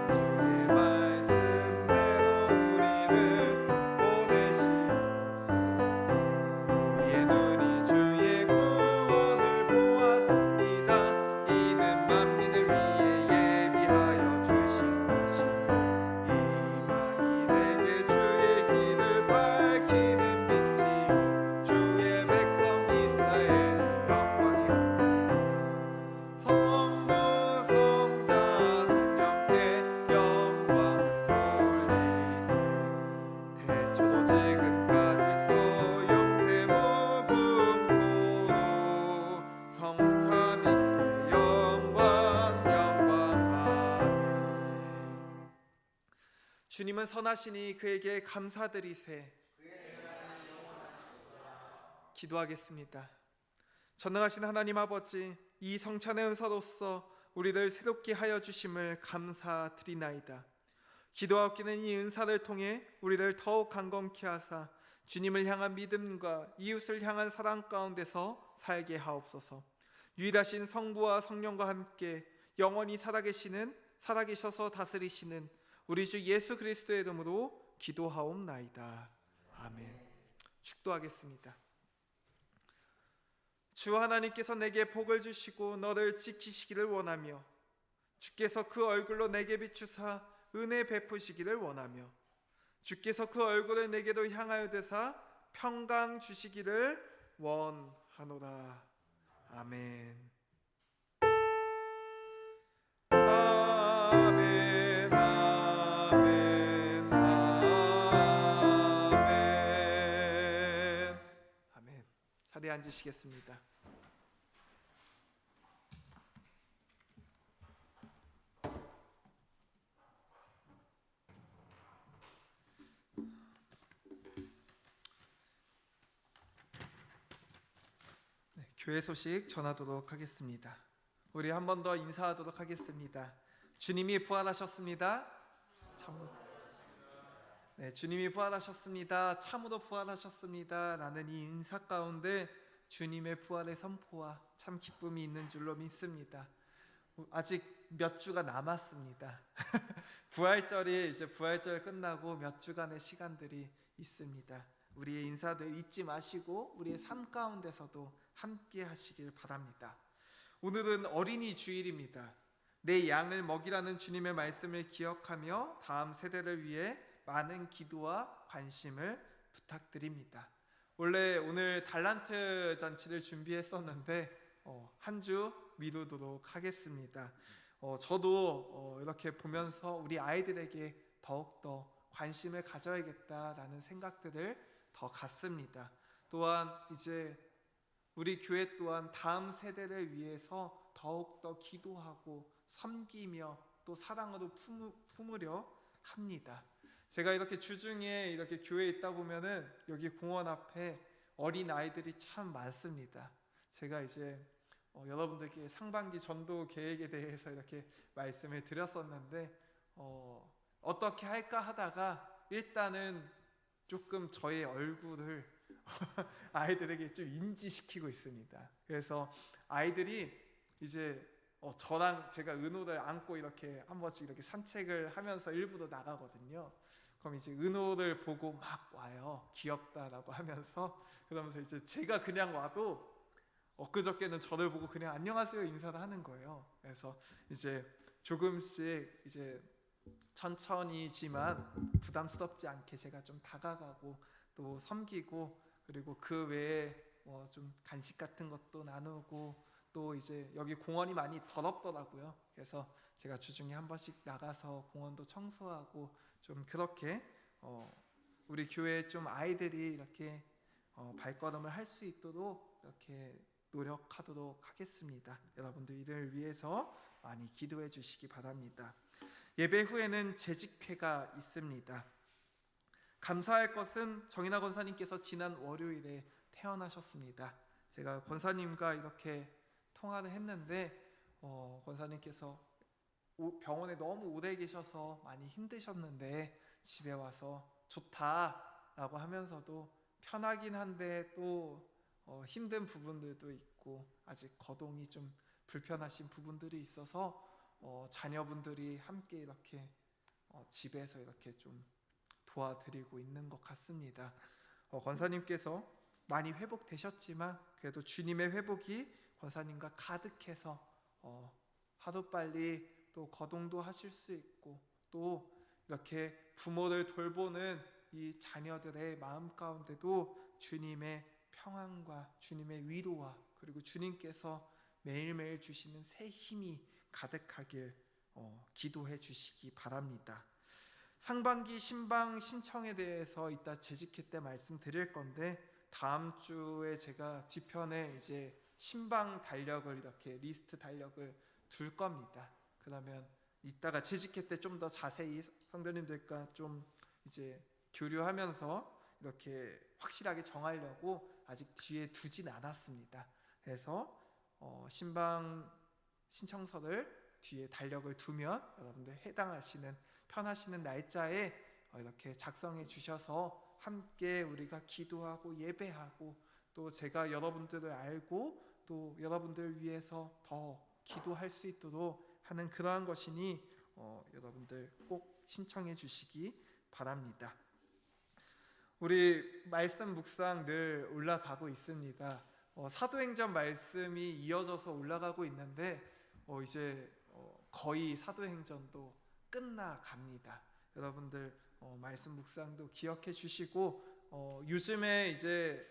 주의 말씀대로 우리를 보내시옵소서. 우리의 눈이 주의 구원을 보았습니다. 이는 만민을 위해 예비하여 주신 것이요 이만희에게 주의 길을 밝히는 빛이요 주의 백성 이스라엘의 영광이옵니다. 성부 성자 성령께 영광을 돌리세. 태초도 지금까지 또 영세 무궁토로 성삼위께 영광 아멘. 주님은 선하시니 그에게 감사드리세. 기도하겠습니다. 전능하신 하나님 아버지, 이 성찬의 은사로서 우리를 새롭게 하여 주심을 감사드리나이다. 기도하옵기는 이 은사를 통해 우리를 더욱 강건케 하사 주님을 향한 믿음과 이웃을 향한 사랑 가운데서 살게 하옵소서. 유일하신 성부와 성령과 함께 영원히 살아계셔서 다스리시는 우리 주 예수 그리스도의 이름으로 기도하옵나이다. 아멘. 축도하겠습니다. 주 하나님께서 내게 복을 주시고 너를 지키시기를 원하며 주께서 그 얼굴로 내게 비추사 은혜 베푸시기를 원하며 주께서 그 얼굴을 내게도 향하여 대사 평강 주시기를 원하노라. 아멘. 아멘. 아멘. 아멘. 아멘. 자리에 앉으시겠습니다. 교회 소식 전하도록 하겠습니다. 우리 한 번 더 인사하도록 하겠습니다. 주님이 부활하셨습니다. 참으로. 네, 주님이 부활하셨습니다. 참으로 부활하셨습니다. 라는 이 인사 가운데 주님의 부활의 선포와 참 기쁨이 있는 줄로 믿습니다. 아직 몇 주가 남았습니다. 부활절이 이제 부활절 끝나고 몇 주간의 시간들이 있습니다. 우리의 인사들 잊지 마시고 우리의 삶 가운데서도 함께 하시길 바랍니다. 오늘은 어린이 주일입니다. 내 양을 먹이라는 주님의 말씀을 기억하며 다음 세대를 위해 많은 기도와 관심을 부탁드립니다. 원래 오늘 달란트 잔치를 준비했었는데 한 주 미루도록 하겠습니다. 저도 이렇게 보면서 우리 아이들에게 더욱더 관심을 가져야겠다라는 생각들을 더 갖습니다. 또한 이제 우리 교회 또한 다음 세대를 위해서 더욱더 기도하고 섬기며 또 사랑으로 품으려 합니다. 제가 이렇게 주중에 이렇게 교회에 있다 보면은 여기 공원 앞에 어린 아이들이 참 많습니다. 제가 이제 여러분들께 상반기 전도 계획에 대해서 이렇게 말씀을 드렸었는데 어떻게 할까 하다가 일단은 조금 저의 얼굴을 아이들에게 좀 인지시키고 있습니다. 그래서 아이들이 이제 저랑 제가 은호를 안고 이렇게 한 번씩 이렇게 산책을 하면서 일부러 나가거든요. 그럼 이제 은호를 보고 막 와요. 귀엽다라고 하면서. 그러면서 이제 제가 그냥 와도 엊그저께는 저를 보고 그냥 안녕하세요 인사를 하는 거예요. 그래서 이제 조금씩 이제 천천히지만 부담스럽지 않게 제가 좀 다가가고 또 섬기고 그리고 그 외에 좀 간식 같은 것도 나누고 또 이제 여기 공원이 많이 더럽더라고요. 그래서 제가 주중에 한 번씩 나가서 공원도 청소하고 좀 그렇게 우리 교회에 좀 아이들이 이렇게 발걸음을 할 수 있도록 이렇게 노력하도록 하겠습니다. 여러분들 이를 위해서 많이 기도해 주시기 바랍니다. 예배 후에는 재직회가 있습니다. 감사할 것은 정인아 권사님께서 지난 월요일에 태어나셨습니다. 제가 권사님과 이렇게 통화를 했는데 권사님께서 병원에 너무 오래 계셔서 많이 힘드셨는데 집에 와서 좋다라고 하면서도 편하긴 한데 또 힘든 부분들도 있고 아직 거동이 좀 불편하신 부분들이 있어서 자녀분들이 함께 이렇게 집에서 이렇게 좀 도와드리고 있는 것 같습니다. 권사님께서 많이 회복되셨지만 그래도 주님의 회복이 권사님과 가득해서 하루빨리 또 거동도 하실 수 있고 또 이렇게 부모를 돌보는 이 자녀들의 마음 가운데도 주님의 평안과 주님의 위로와 그리고 주님께서 매일매일 주시는 새 힘이 가득하길 기도해 주시기 바랍니다. 상반기 신방 신청에 대해서 이따 재직회 때 말씀드릴 건데 다음 주에 제가 뒤편에 이제 신방 달력을 이렇게 리스트 달력을 둘 겁니다. 그러면 이따가 재직회 때 좀 더 자세히 성도님들과 좀 이제 교류하면서 이렇게 확실하게 정하려고 아직 뒤에 두진 않았습니다. 그래서 신방 신청서를 뒤에 달력을 두면 여러분들 해당하시는 편하시는 날짜에 이렇게 작성해 주셔서 함께 우리가 기도하고 예배하고 또 제가 여러분들을 알고 또 여러분들을 위해서 더 기도할 수 있도록 하는 그러한 것이니 여러분들 꼭 신청해 주시기 바랍니다. 우리 말씀 묵상 늘 올라가고 있습니다. 사도행전 말씀이 이어져서 올라가고 있는데 이제 거의 사도행전도 끝나갑니다. 여러분들 말씀 묵상도 기억해 주시고 요즘에 이제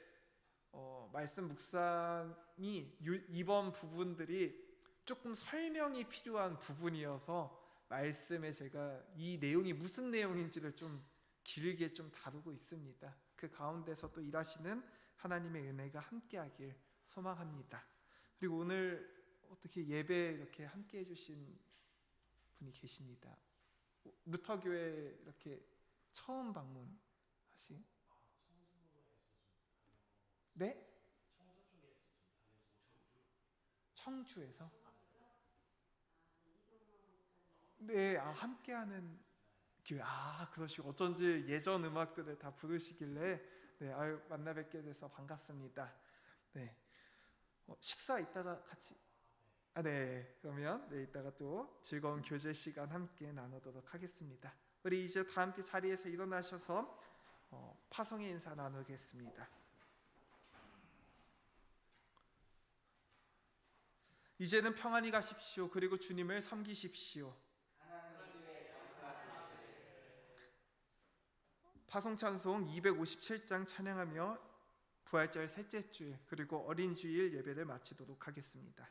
말씀 묵상이 이번 부분들이 조금 설명이 필요한 부분이어서 말씀에 제가 이 내용이 무슨 내용인지를 좀 길게 좀 다루고 있습니다. 그 가운데서 또 일하시는 하나님의 은혜가 함께하길 소망합니다. 그리고 오늘 어떻게 예배 이렇게 함께 해주신 분이 계십니다. 루터교회 이렇게 처음 방문하신? 네? 청주에서? 네, 함께하는 교회. 그러시고 어쩐지 예전 음악들을 다 부르시길래 네, 만나 뵙게 돼서 반갑습니다. 네, 식사 이따가 같이. 네, 그러면 이따가 또 즐거운 교제 시간 함께 나누도록 하겠습니다. 우리 이제 다 함께 자리에서 일어나셔서 파송의 인사 나누겠습니다. 이제는 평안히 가십시오. 그리고 주님을 섬기십시오. 파송찬송 257장 찬양하며 부활절 셋째 주 그리고 어린 주일 예배를 마치도록 하겠습니다.